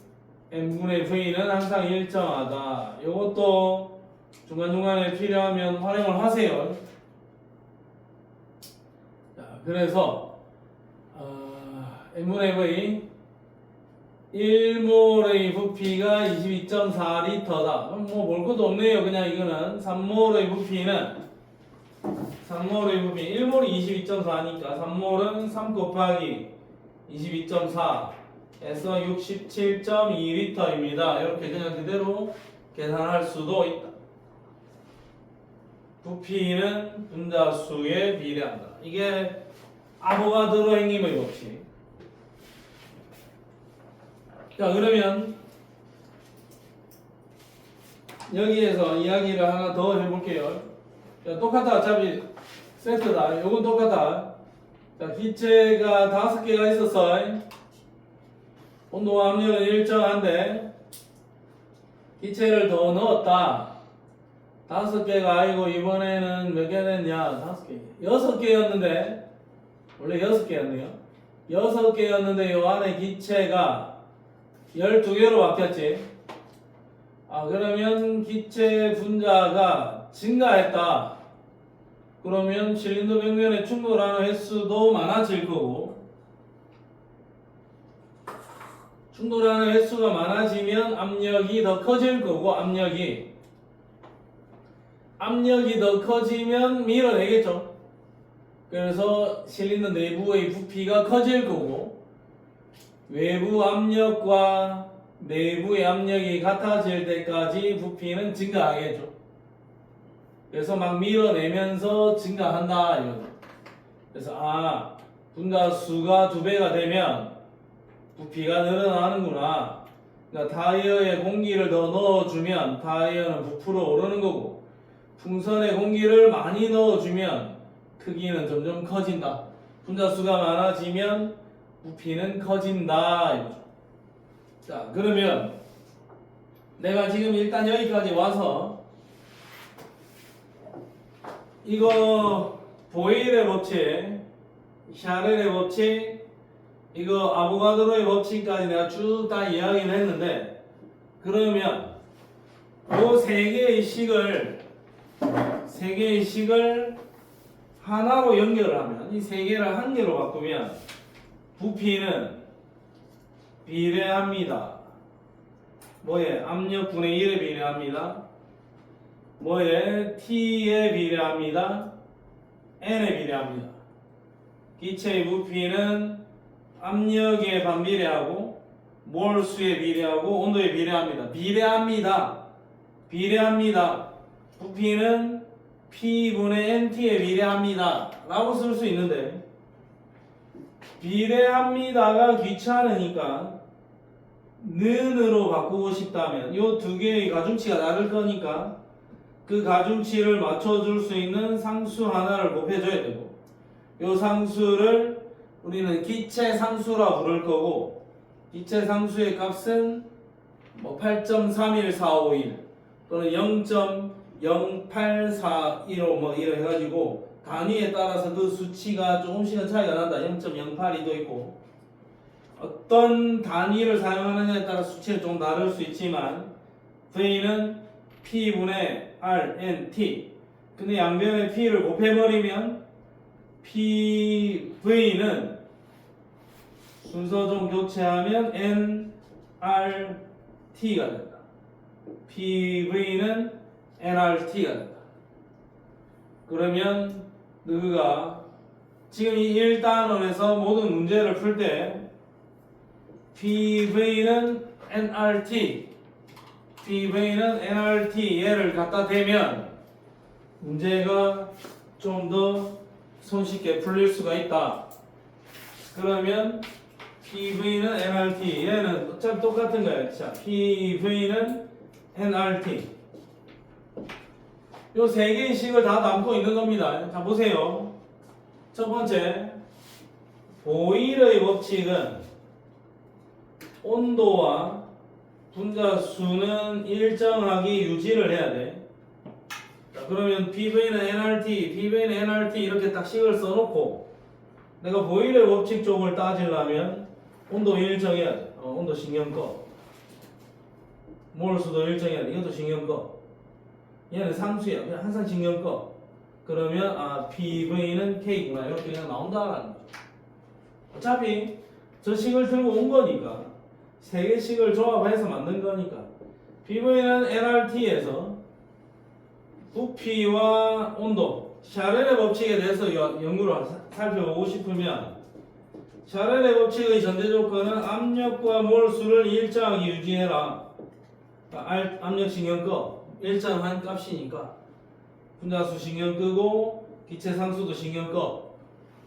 항상 일정하다. 이것도 중간중간에 필요하면 활용을 하세요. 자, 그래서 N분의 V 1몰의 부피가 22.4리터다. 그럼 뭐 볼 것도 없네요. 그냥 이거는 3몰의 부피는 1몰이 22.4니까 3몰은 3 곱하기 22.4 에서 67.2리터입니다. 이렇게 그냥 그대로 계산할 수도 있다. 부피는 분자수에 비례한다. 이게 아보가드로 행님의 법칙. 자, 그러면 여기에서 이야기를 하나 더 해볼게요. 자, 똑같아. 어차피 세트다. 요건 똑같아. 자, 기체가 5개가 있었어. 온도와 압력은 일정한데 기체를 더 넣었다. 5개가 아니고 이번에는 몇 개 됐냐? 5개. 6개였는데 원래 6개였네요. 6개였는데 요 안에 기체가 12개로 바뀌었지. 그러면 기체 분자가 증가했다. 그러면 실린더 벽면에 충돌하는 횟수도 많아질 거고, 충돌하는 횟수가 많아지면 압력이 더 커질 거고, 압력이 더 커지면 밀어내겠죠. 그래서 실린더 내부의 부피가 커질 거고, 외부 압력과 내부의 압력이 같아질 때까지 부피는 증가하겠죠. 그래서 막 밀어내면서 증가한다 이거죠. 그래서 분자수가 2배가 되면 부피가 늘어나는구나. 그러니까 타이어에 공기를 더 넣어주면 타이어는 부풀어 오르는 거고, 풍선에 공기를 많이 넣어주면 크기는 점점 커진다. 분자수가 많아지면 부피는 커진다 이거죠. 자, 그러면 내가 지금 일단 여기까지 와서 이거 보일의 법칙, 샤렐의 법칙, 이거 아보가드로의 법칙까지 내가 쭉 다 이야기를 했는데, 그러면 요 세 개의 식을 하나로 연결을 하면, 이 세 개를 한 개로 바꾸면 부피는 비례합니다. 뭐에? 압력분의 1에 비례합니다. 뭐에? T에 비례합니다. N에 비례합니다. 기체의 부피는 압력에 반비례하고 몰수에 비례하고 온도에 비례합니다. 비례합니다. 부피는 P분의 NT에 비례합니다 라고 쓸 수 있는데, 비례합니다가 귀찮으니까 는으로 바꾸고 싶다면 요 두 개의 가중치가 다를 거니까 그 가중치를 맞춰줄 수 있는 상수 하나를 곱해줘야 되고, 요 상수를 우리는 기체 상수라 부를 거고, 기체 상수의 값은 뭐 8.31451 또는 0.0841로 뭐 이래 해가지고 단위에 따라서 그 수치가 조금씩은 차이가 난다. 0.082도 있고, 어떤 단위를 사용하느냐에 따라 수치는 좀 다를 수 있지만 V는 P분의 RNT. 근데 양변에 P를 곱해버리면 PV는 순서 좀 교체하면 NRT가 된다. PV는 NRT가 된다. 그러면 너가 지금 이 1단원에서 모든 문제를 풀 때 PV는 NRT 얘를 갖다 대면 문제가 좀 더 손쉽게 풀릴 수가 있다. 그러면 PV는 NRT, 얘는 어차피 똑같은 거야. 자, PV는 NRT. 요 세 개의 식을 다 담고 있는 겁니다. 자, 보세요. 첫 번째, 보일의 법칙은 온도와 분자수는 일정하게 유지를 해야 돼. 자, 그러면 PV는 NRT 이렇게 딱 식을 써놓고 내가 보일의 법칙 쪽을 따지려면 온도 일정해야 돼. 온도 신경 꺼. 몰수도 일정해야 돼. 이것도 신경 꺼. 얘는 상수야. 그냥 항상 신경 꺼. 그러면 PV는 K구나. 이렇게 그냥 나온다라는 거죠. 어차피 저 식을 들고 온 거니까, 세 개씩을 조합해서 만든 거니까, PV는 NRT에서 부피와 온도, 샤렐의 법칙에 대해서 연구를 살펴보고 싶으면, 샤렐의 법칙의 전제 조건은 압력과 몰수를 일정하게 유지해라. 압력 신경 꺼. 일정한 값이니까 분자수 신경 끄고 기체 상수도 신경 꺼.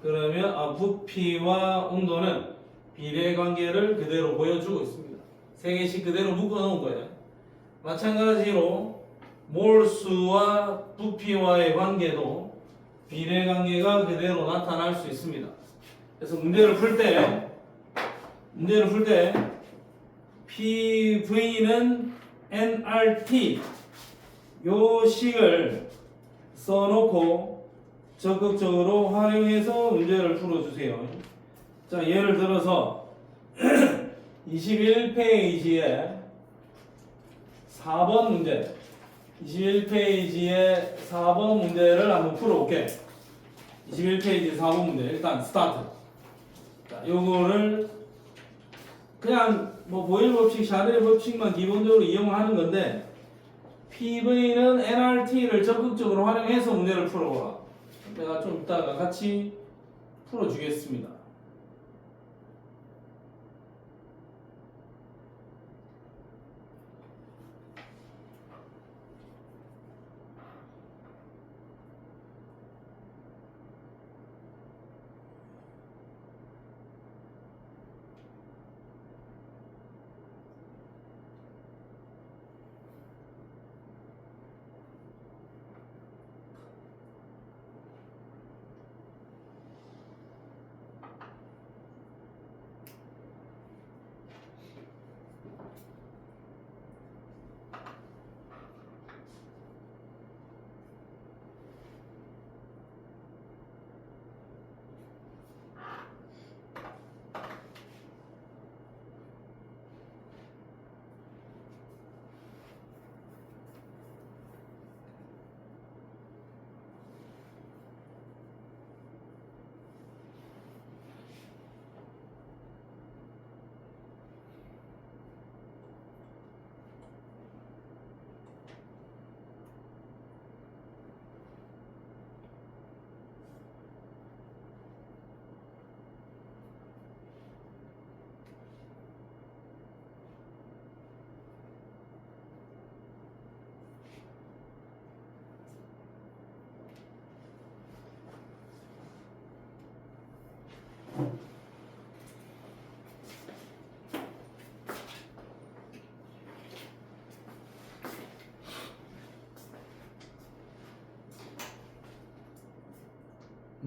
그러면 부피와 온도는 비례 관계를 그대로 보여주고 있습니다. 세 개씩 그대로 묶어 놓은 거예요. 마찬가지로 몰수와 부피와의 관계도 비례 관계가 그대로 나타날 수 있습니다. 그래서 문제를 풀 때 PV는 NRT 요 식을 써놓고 적극적으로 활용해서 문제를 풀어주세요. 자, 예를 들어서 21페이지에 4번 문제, 21페이지에 4번 문제를 한번 풀어볼게. 21페이지 4번 문제. 일단 스타트. 자, 요거를 그냥 뭐 보일 법칙, 샤넬 법칙만 기본적으로 이용을 하는 건데 PV는 NRT를 적극적으로 활용해서 문제를 풀어보라. 내가 좀 이따가 같이 풀어주겠습니다.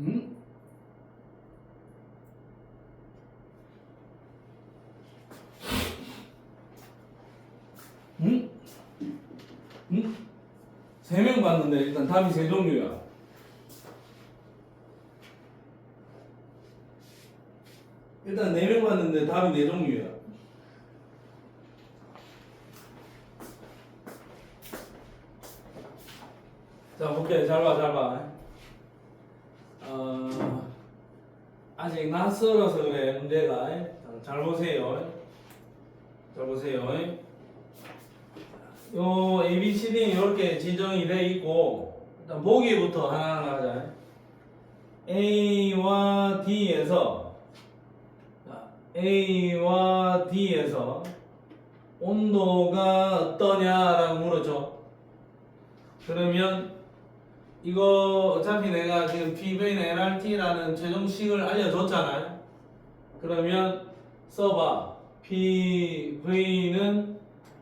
음? 음? 음? 3명 봤는데 일단 답이 3종류야. 일단 4명 봤는데 답이 4종류야. 자, 볼게. 잘 봐, 잘 봐. 아직 낯설어서 그래, 문제가. 잘 보세요. 잘 보세요. 요 ABCD 이렇게 지정이 돼 있고, 일단 보기부터 하나하나 하자. A와 D에서 온도가 어떠냐라고 물었죠. 그러면 이거 어차피 내가 지금 PV는 NRT라는 최종식을 알려줬잖아요. 그러면 써봐. PV는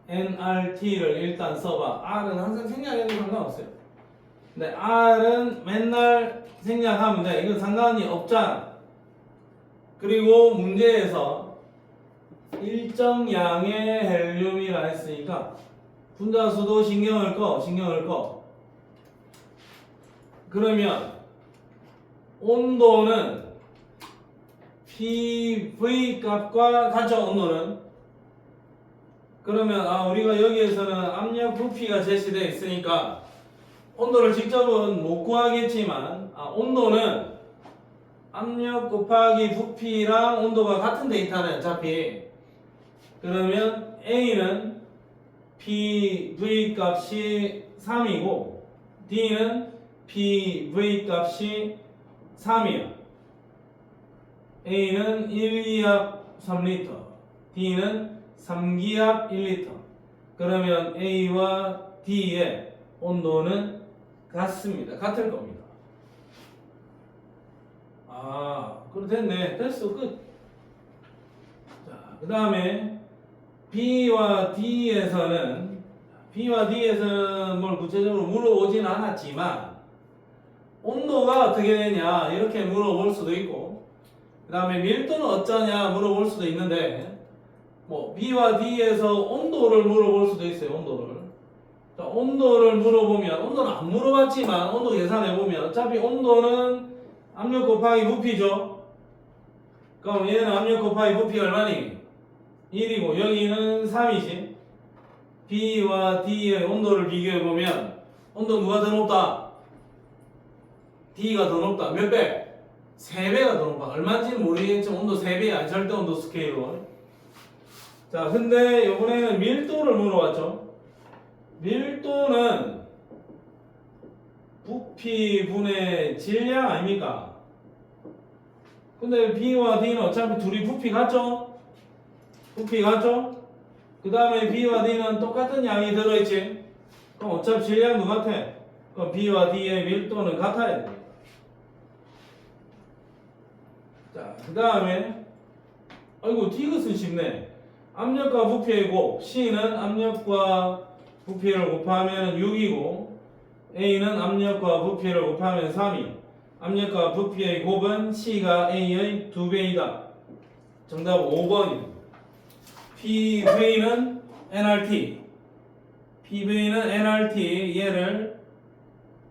NRT를 일단 써봐. R은 항상 생략해도 상관없어요. 근데 R은 맨날 생략하면 돼. 이건 상관이 없잖아. 그리고 문제에서 일정 양의 헬륨이라 했으니까 분자수도 신경을 꺼. 그러면 온도는 PV 값과 같죠. 온도는. 그러면 우리가 여기에서는 압력 부피가 제시되어 있으니까 온도를 직접은 못 구하겠지만 온도는 압력 곱하기 부피랑 온도가 같은 데이터네 어차피. 그러면 A는 PV 값이 3이고 D는 PV 값이 3이야. A는 1기압 3리터, D는 3기압 1리터. 그러면 A와 D의 온도는 같습니다. 같을 겁니다. 그래 됐네. 됐어. 끝. 자, 그 다음에 B와 D에서는 뭘 구체적으로 물어보진 않았지만 온도가 어떻게 되냐 이렇게 물어볼 수도 있고, 그 다음에 밀도는 어쩌냐 물어볼 수도 있는데, 뭐 B와 D에서 온도를 물어볼 수도 있어요. 온도를 물어보면, 온도는 안 물어봤지만 온도 계산해보면 어차피 온도는 압력 곱하기 부피죠. 그럼 얘는 압력 곱하기 부피가 얼마니? 1이고 여기는 3이지. B와 D의 온도를 비교해보면 온도 누가 더 높다? D가 더 높다. 몇 배? 3배가 더 높아. 얼마인지는 모르겠지만 온도 3배야. 절대 온도 스케일로. 자, 근데 이번에는 밀도를 물어봤죠. 밀도는 부피분의 질량 아닙니까? 근데 B와 D는 어차피 둘이 부피 같죠? 부피 같죠? 그 다음에 B와 D는 똑같은 양이 들어있지? 그럼 어차피 질량도 같아. 그럼 B와 D의 밀도는 같아야 돼. 자, 그 다음에 아이고 이것은 쉽네. 압력과 부피의 곱 C는 압력과 부피를 곱하면 6이고 A는 압력과 부피를 곱하면 3이. 압력과 부피의 곱은 C가 A의 2배이다. 정답 5번입니다. PV는 nRT. PV는 nRT. 얘를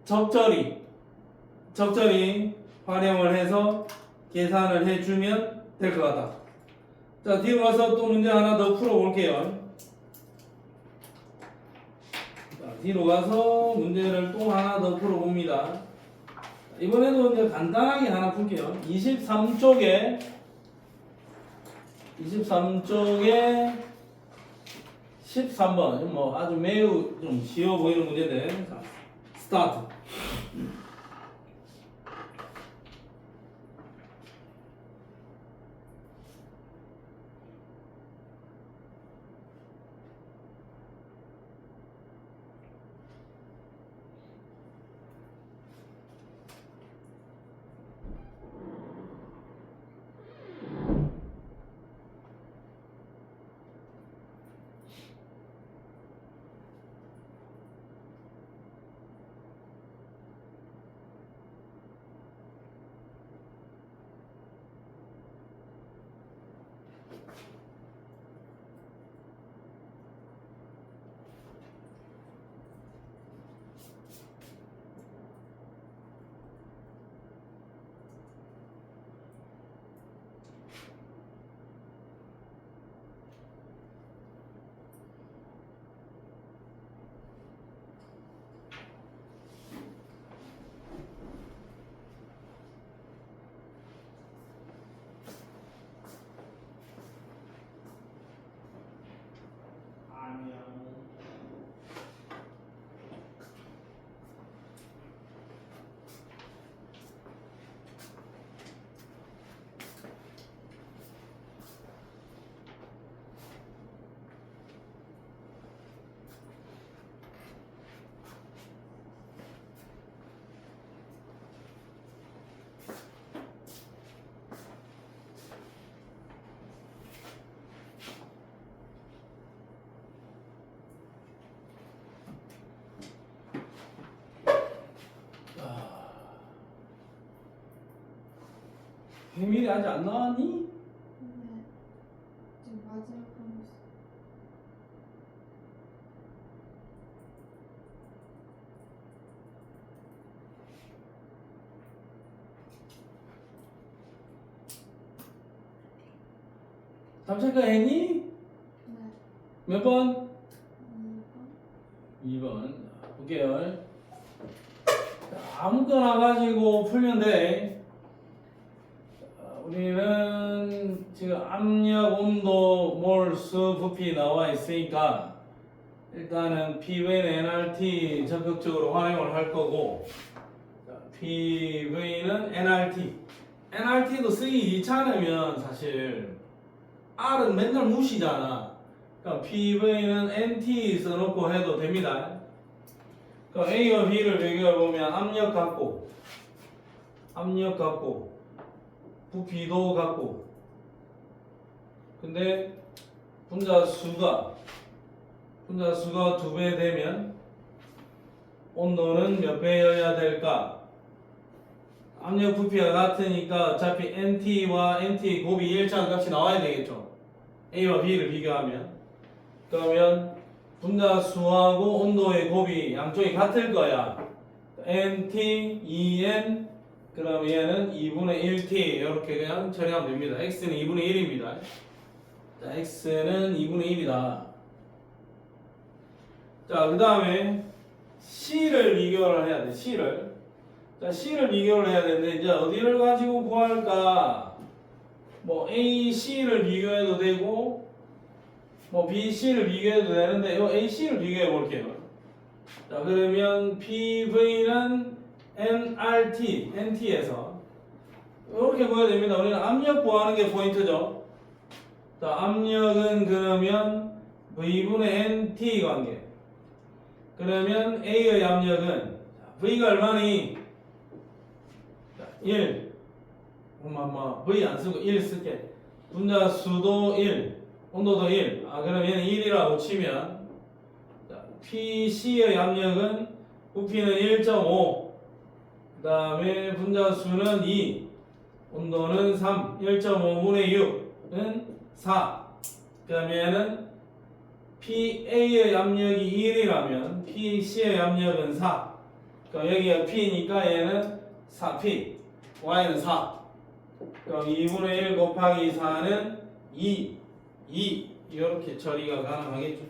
적절히 활용을 해서 계산을 해주면 될 것 같다. 자, 뒤로 가서 또 문제 하나 더 풀어볼게요. 자, 뒤로 가서 문제를 또 하나 더 풀어봅니다. 이번에도 이제 간단하게 하나 풀게요. 23쪽에 13번 뭐 아주 매우 좀 쉬워 보이는 문제들. 자, 스타트. 비밀이 아직 안 나왔니? 네. 지금 마지막 하고 있어. 답 했니? 네. 몇 번? 2번. 2번. 볼게요. 자, 아무거나 가지고 풀면 돼. 우리는 지금 압력, 온도, 몰수, 부피 나와 있으니까 일단은 PV는 nRT 적극적으로 활용을 할 거고, PV는 nRT. nRT도 쓰기 귀찮으면 사실 R은 맨날 무시잖아. 그러니까 PV는 NT 써놓고 해도 됩니다. 그러니까 A와 B를 비교해보면 압력 같고 부피도 같고, 근데 분자수가 2배 되면 온도는 몇 배여야 될까? 압력 부피가 같으니까 어차피 NT와 NT 곱이 일정한 값이 나와야 되겠죠. A와 B를 비교하면. 그러면 분자수하고 온도의 곱이 양쪽이 같을 거야. NT, EN, 그럼 얘는 2분의 1t 이렇게 그냥 처리하면 됩니다. x는 2분의 1입니다. 자, x는 2분의 1이다. 자, 그 다음에 c를 비교를 해야 돼. c를 자, C를 비교를 해야 되는데 이제 어디를 가지고 구할까? 뭐 A, C를 비교해도 되고 뭐 B, C를 비교해도 되는데 요 A, C를 비교해 볼게요. 자, 그러면 PV는 nRT, NT에서 이렇게 구해야 됩니다. 우리는 압력 구하는 게 포인트죠. 자, 압력은 그러면 V분의 NT 관계. 그러면 A의 압력은 V가 얼마니? 1. V 안 쓰고 1 쓸게. 분자 수도 1, 온도도 1. 그러면 얘는 1이라고 치면 PC의 압력은 부피는 1.5. 그 다음에 분자 수는 2, 온도는 3. 1.5분의 6은 4. 그러면은 PA의 압력이 1이라면 PC의 압력은 4. 그럼 여기가 P니까 얘는 4P, Y는 4. 그럼 2분의 1 곱하기 4는 2, 이렇게 처리가 가능하겠죠.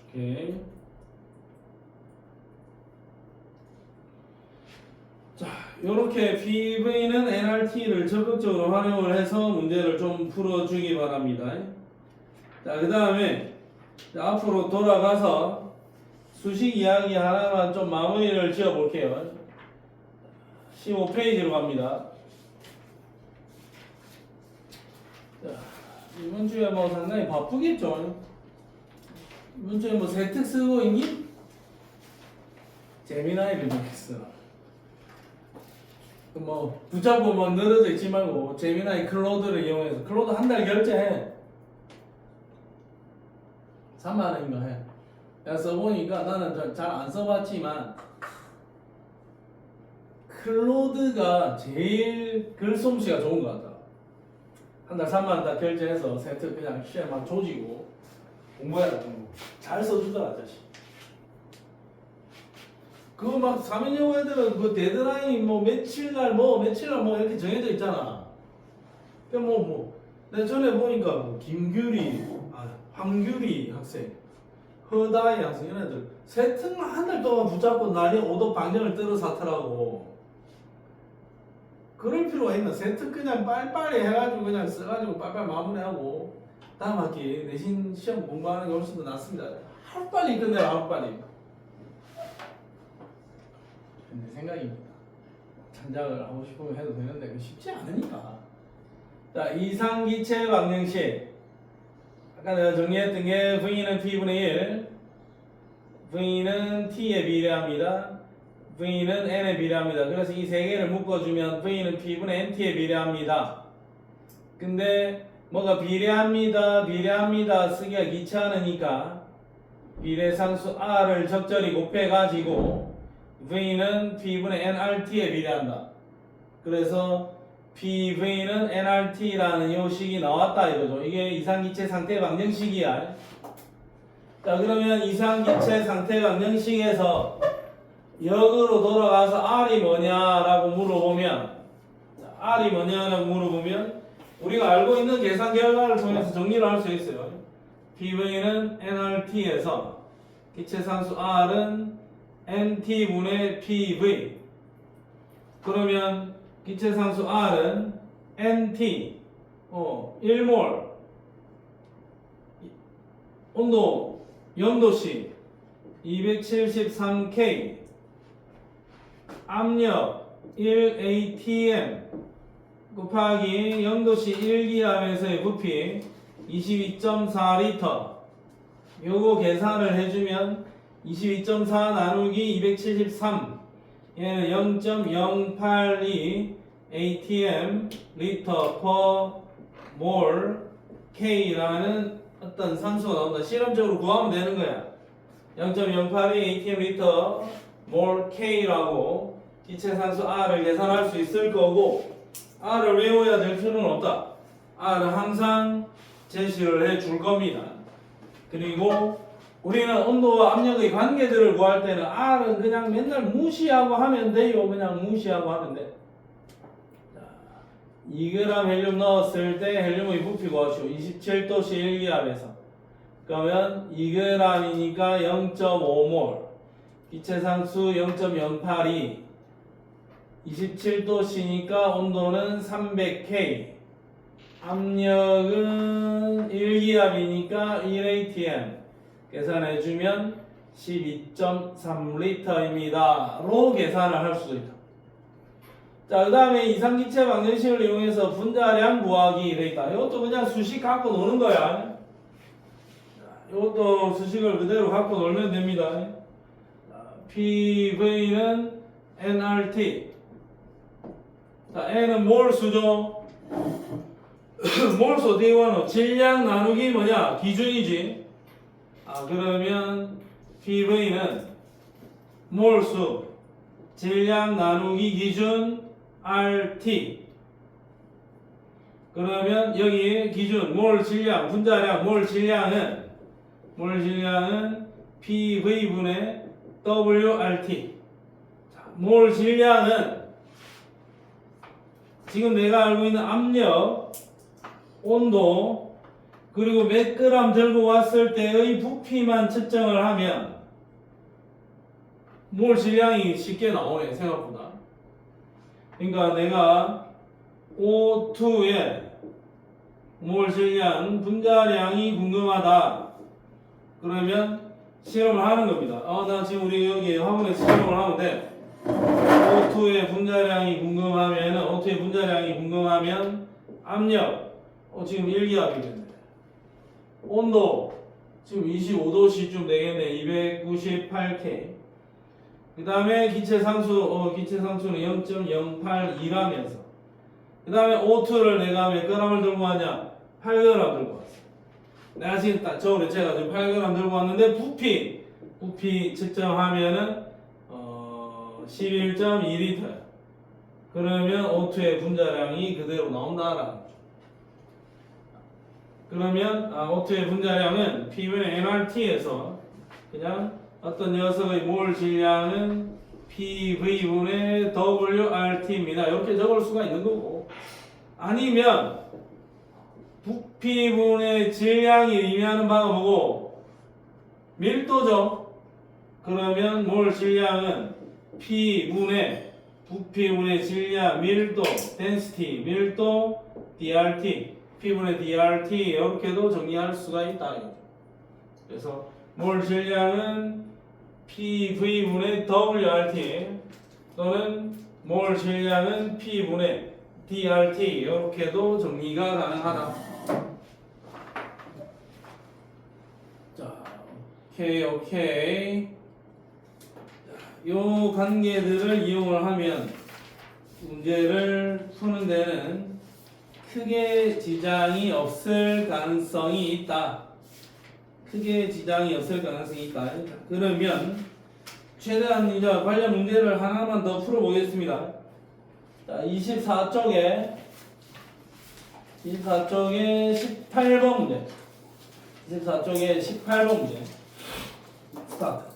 오케이. 자, 이렇게 PV는 nRT를 적극적으로 활용을 해서 문제를 좀 풀어주기 바랍니다. 자, 그 다음에 앞으로 돌아가서 수식 이야기 하나만 좀 마무리를 지어 볼게요. 15페이지로 갑니다. 자, 이번 주에 뭐 상당히 바쁘겠죠? 이번 주에 뭐 세특 쓰고 있니? 재미나이를 넣겠어. 뭐 붙잡고 뭐 늘어져 있지 말고 재미나이 클로드를 이용해서 클로드 한 달 결제해. 3만 원인가 해. 내가 써보니까 나는 잘 안 써봤지만 클로드가 제일 글솜씨가 좋은 것 같다. 한 달 3만 원 다 결제해서 세트 그냥 시에 막 조지고 공부해야 돼. 잘 써주더라 자식. 그거 막 3인용 애들은 그 데드라인 뭐 며칠날 뭐 이렇게 정해져 있잖아. 내가 전에 보니까 뭐 김규리, 황규리 학생, 허다희 학생 이런 애들 세트만 한 달 동안 붙잡고 난리 오도 방정을 떨어 사더라고. 그럴 필요가 있나? 세트 그냥 빨리빨리 해가지고 그냥 써가지고 빨리빨리 마무리하고 다음 학기 내신 시험 공부하는 게 훨씬 더 낫습니다. 하루 빨리 끝내라, 하루 빨리. 내 생각입니다. 창작을 하고 싶으면 해도 되는데 그거 쉽지 않으니까. 자, 이상기체 방정식. 아까 내가 정리했던 게 V는 P분의 1, V는 T에 비례합니다. V는 N에 비례합니다. 그래서 이 세 개를 묶어주면 V는 P분의 NT에 비례합니다. 근데 뭐가 비례합니다 쓰기가 귀찮으니까 비례상수 R을 적절히 곱해가지고 V는 P분의 nRT에 비례한다. 그래서 PV는 nRT라는 요식이 나왔다 이거죠. 이게 이상기체 상태 방정식이야. 자, 그러면 이상기체 상태 방정식에서 역으로 돌아가서 R이 뭐냐라고 물어보면 우리가 알고 있는 계산 결과를 통해서 정리를 할 수 있어요. PV는 nRT에서 기체상수 R은 NT분의 PV. 그러면 기체상수 R은 NT 1몰 온도 0도씨 273K 압력 1atm 곱하기 0도씨 1g에서의 부피 22.4L. 요거 계산을 해주면 22.4 나누기 273 얘는 0.082 atm 리터 per mol K라는 어떤 산수가 나온다. 실험적으로 구하면 되는 거야. 0.082 atm 리터 mol K라고 기체산수 R을 계산할 수 있을 거고, R을 외워야 될 필요는 없다. R은 항상 제시를 해 줄 겁니다. 그리고 우리는 온도와 압력의 관계들을 구할 때는 R은 그냥 맨날 무시하고 하면 돼요. 그냥 무시하고 하면 돼. 2g 헬륨 넣었을 때 헬륨의 부피 구하시오. 27도씨 1기압에서 그러면 2g이니까 0.5몰, 기체상수 0.082, 27도씨니까 온도는 300K, 압력은 1기압이니까 1atm 계산해주면 12.3L입니다. 로 계산을 할 수도 있다. 자, 그 다음에 이상기체 방정식을 이용해서 분자량 구하기 돼 있다. 이것도 그냥 수식 갖고 노는 거야. 이것도 수식을 그대로 갖고 놀면 됩니다. PV는 nRT. 자, N은 몰수죠. 몰수 어떻게 구하노? 질량 나누기 뭐냐? 기준이지. 그러면 PV는 몰수, 질량 나누기 기준 RT. 그러면 여기 기준 몰 질량, 분자량 몰 질량은 PV분의 WRT. 자, 몰 질량은 지금 내가 알고 있는 압력, 온도, 그리고 몇 그램 들고 왔을 때의 부피만 측정을 하면 몰 질량이 쉽게 나오네, 생각보다. 그러니까 내가 O2의 몰 질량, 분자량이 궁금하다. 그러면 실험을 하는 겁니다. 나 지금 우리 여기 학원에서 실험을 하면 돼. O2의 분자량이 궁금하면 압력, 지금 1기압이겠네. 온도, 지금 25도씨쯤 되겠네. 298K. 그 다음에 기체상수는 0.082라면서. 그 다음에 O2를 내가 몇 g을 들고 왔냐? 8g 들고 왔어. 내가 지금 딱 저울에 제가 지금 8g 들고 왔는데 부피 측정하면은 11.2L. 그러면 O2의 분자량이 그대로 나온다라는 거죠. 그러면 O2의 분자량은 P분의 nRT에서 그냥 어떤 녀석의 몰 질량은 PV분의 WRT입니다. 이렇게 적을 수가 있는 거고, 아니면 부피분의 질량이 의미하는 바가 뭐고? 밀도죠. 그러면 몰 질량은 P분의 부피분의 질량, 밀도, density, 밀도, DRT, P분의 DRT 이렇게도 정리할 수가 있다. 그래서 몰 질량은 PV분의 WRT 또는 몰 질량은 P분의 DRT 이렇게도 정리가 가능하다. 자, 오케이. 요 관계들을 이용을 하면 문제를 푸는 데는 크게 지장이 없을 가능성이 있다. 그러면 최대한 이제 관련 문제를 하나만 더 풀어보겠습니다. 자, 24쪽에 18번 문제. 24쪽에 18번 문제. 스타트.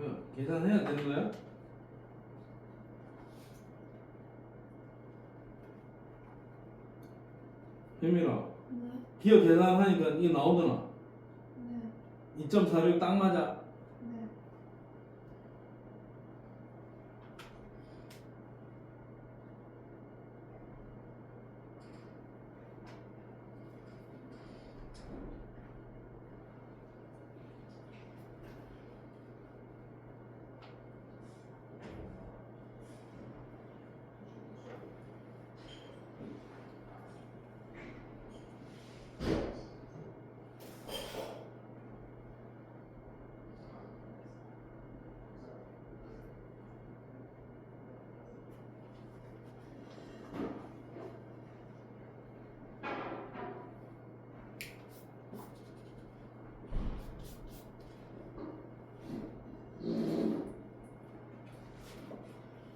뭐야? 계산해야 되는 거야? 현민아, 네. 기억 계산하니까 이거 나오더나? 네. 2.46 딱 맞아? 네.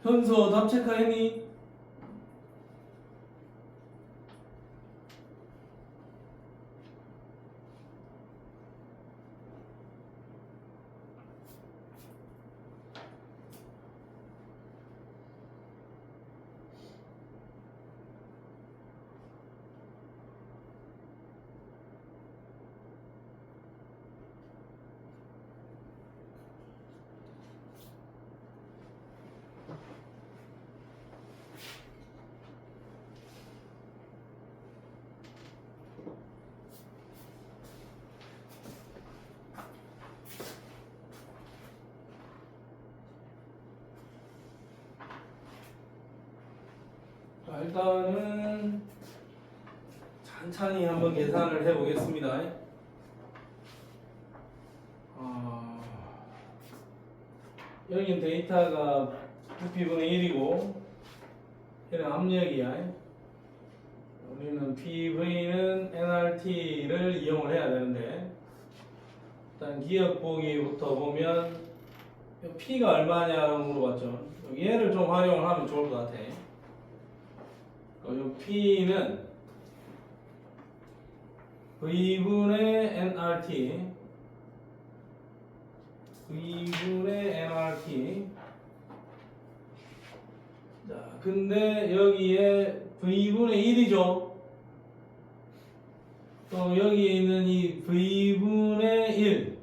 현서 답 체크했니? 자, 일단은 천천히 한번 계산을 해보겠습니다. 여긴 데이터가 부피분의 1이고 얘는 압력이야. 우리는 PV는 nRT를 이용을 해야 되는데 일단 기억 보기부터 보면 P가 얼마냐라고 물어봤죠. 얘를 좀 활용을 하면 좋을 것 같아. 이 P는 V분의 nRT 자, 근데 여기에 V분의 1이죠. 또 여기에 있는 이 V분의 1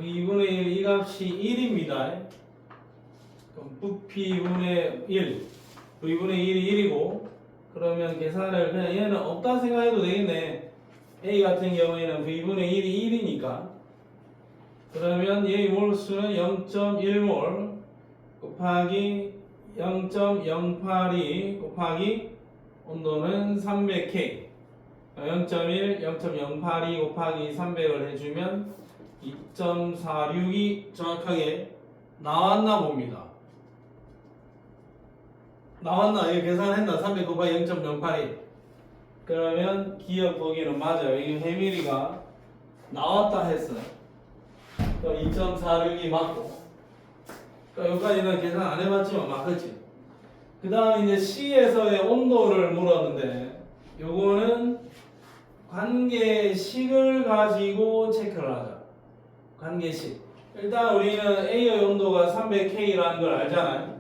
이 값이 1입니다. 그럼 부피분의 1 V분의 1이 1이고 그러면 계산을 그냥 얘는 없다 생각해도 되겠네. A 같은 경우에는 V분의 1이 1이니까 그러면 얘의 몰수는 0.1몰 곱하기 0.082 곱하기 온도는 300K 0.1, 0.082 곱하기 300을 해주면 2.46이 정확하게 나왔나 봅니다. 나왔나? 이거 계산했나? 300 곱하기 0.082 그러면 기억 보기는 맞아요. 이게 해밀이가 나왔다 했어요. 2.46이 맞고 여기까지는 계산 안 해봤지만 맞겠지. 그 다음 이제 C에서의 온도를 물었는데 요거는 관계식을 가지고 체크를 하자. 관계식. 일단 우리는 A의 온도가 300K라는 걸 알잖아요.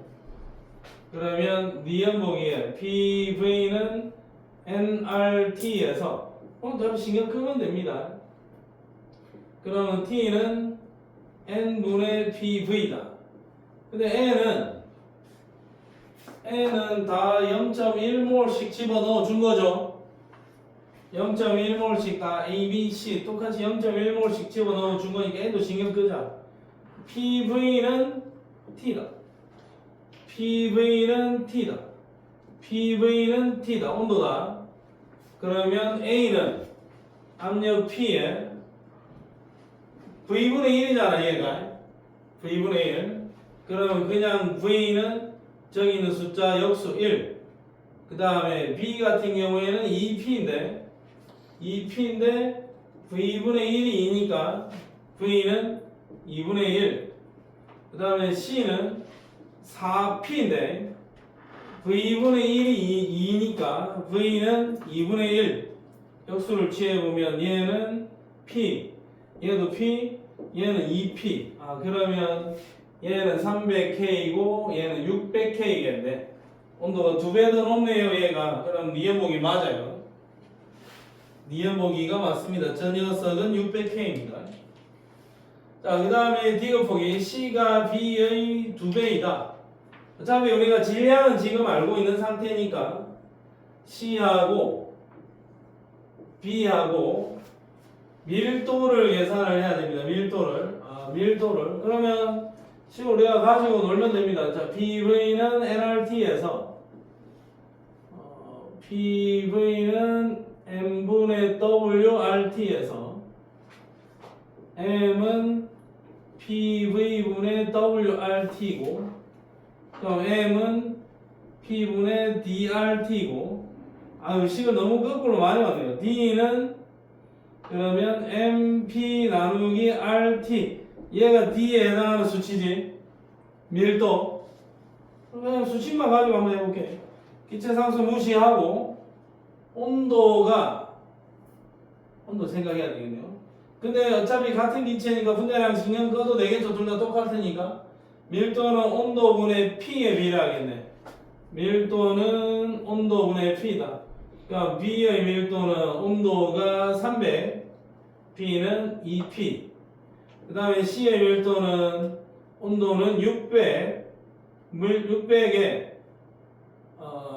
그러면 니은 보기에 PV는 nRT에서 더 신경 끄면 됩니다. 그러면 T는 n분의 PV다. 근데 N은 다 0.1몰씩 집어넣어 준 거죠. 0.1몰씩 다 A, B, C 똑같이 0.1몰씩 집어넣어 준 거니까 N도 신경 끄자. PV는 T다. PV는 T다. 온도다. 그러면 A는 압력 P에 V분의 1이잖아 얘가. V분의 1. 그러면 그냥 V는 저기 있는 숫자 역수 1. 그 다음에 B 같은 경우에는 2P인데 V분의 1이 2니까 V는 2분의 1. 그 다음에 C는 4P인데 V분의 1이 2니까 V는 2분의 1. 역수를 취해보면 얘는 P, 얘도 P, 얘는 2P. 그러면 얘는 300K고 얘는 600K겠네. 온도가 2배 더 높네요, 얘가. 그럼 니은보기 맞아요. 니은보기가 맞습니다. 저 녀석은 600K입니다. 자, 그 다음에 디귿폭이 C가 B의 2배이다. 어차피 우리가 질량은 지금 알고 있는 상태니까 C하고 B하고 밀도를 계산을 해야 됩니다. 밀도를. 그러면 지금 우리가 가지고 놀면 됩니다. 자, PV는 nRT에서 PV는 n분의 WRT에서 M은 PV분의 WRT고 그럼 M은 P분의 DRT고 식을 너무 거꾸로 많이 왔네요. D는 그러면 MP 나누기 RT 얘가 D에 해당하는 수치지 밀도 그냥 수식만 가지고 한번 해볼게. 기체상수 무시하고 온도 생각해야 되겠네요. 근데 어차피 같은 기체니까 분자량 신경 꺼도 되겠죠. 둘 다 똑같으니까 밀도는 온도분의 P에 비례하겠네. 밀도는 온도분의 P다. 그러니까 B의 밀도는 온도가 300, P는 2P. 그 다음에 C의 밀도는 온도는 600, 600에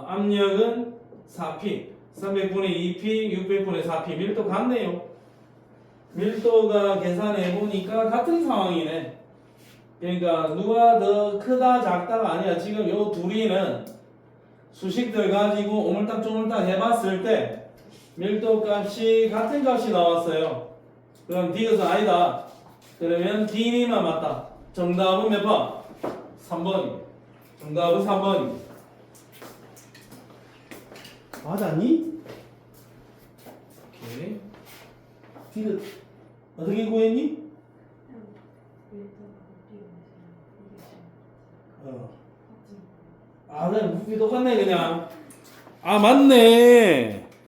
압력은 4P. 300분의 2P, 600분의 4P. 밀도 같네요. 밀도가 계산해 보니까 같은 상황이네. 그러니까 누가 더 크다 작다가 아니야. 지금 요 둘이는 수식들 가지고 오물딱조물딱 해봤을 때 밀도 값이 같은 값이 나왔어요. 그럼 D것은 아니다. 그러면 D니만 맞다. 정답은 몇 번? 3번이. 정답은 3번이. 맞았니? 오케이. D가 어떻게 구했니? 네, 무기 똑같네 그냥. 맞네.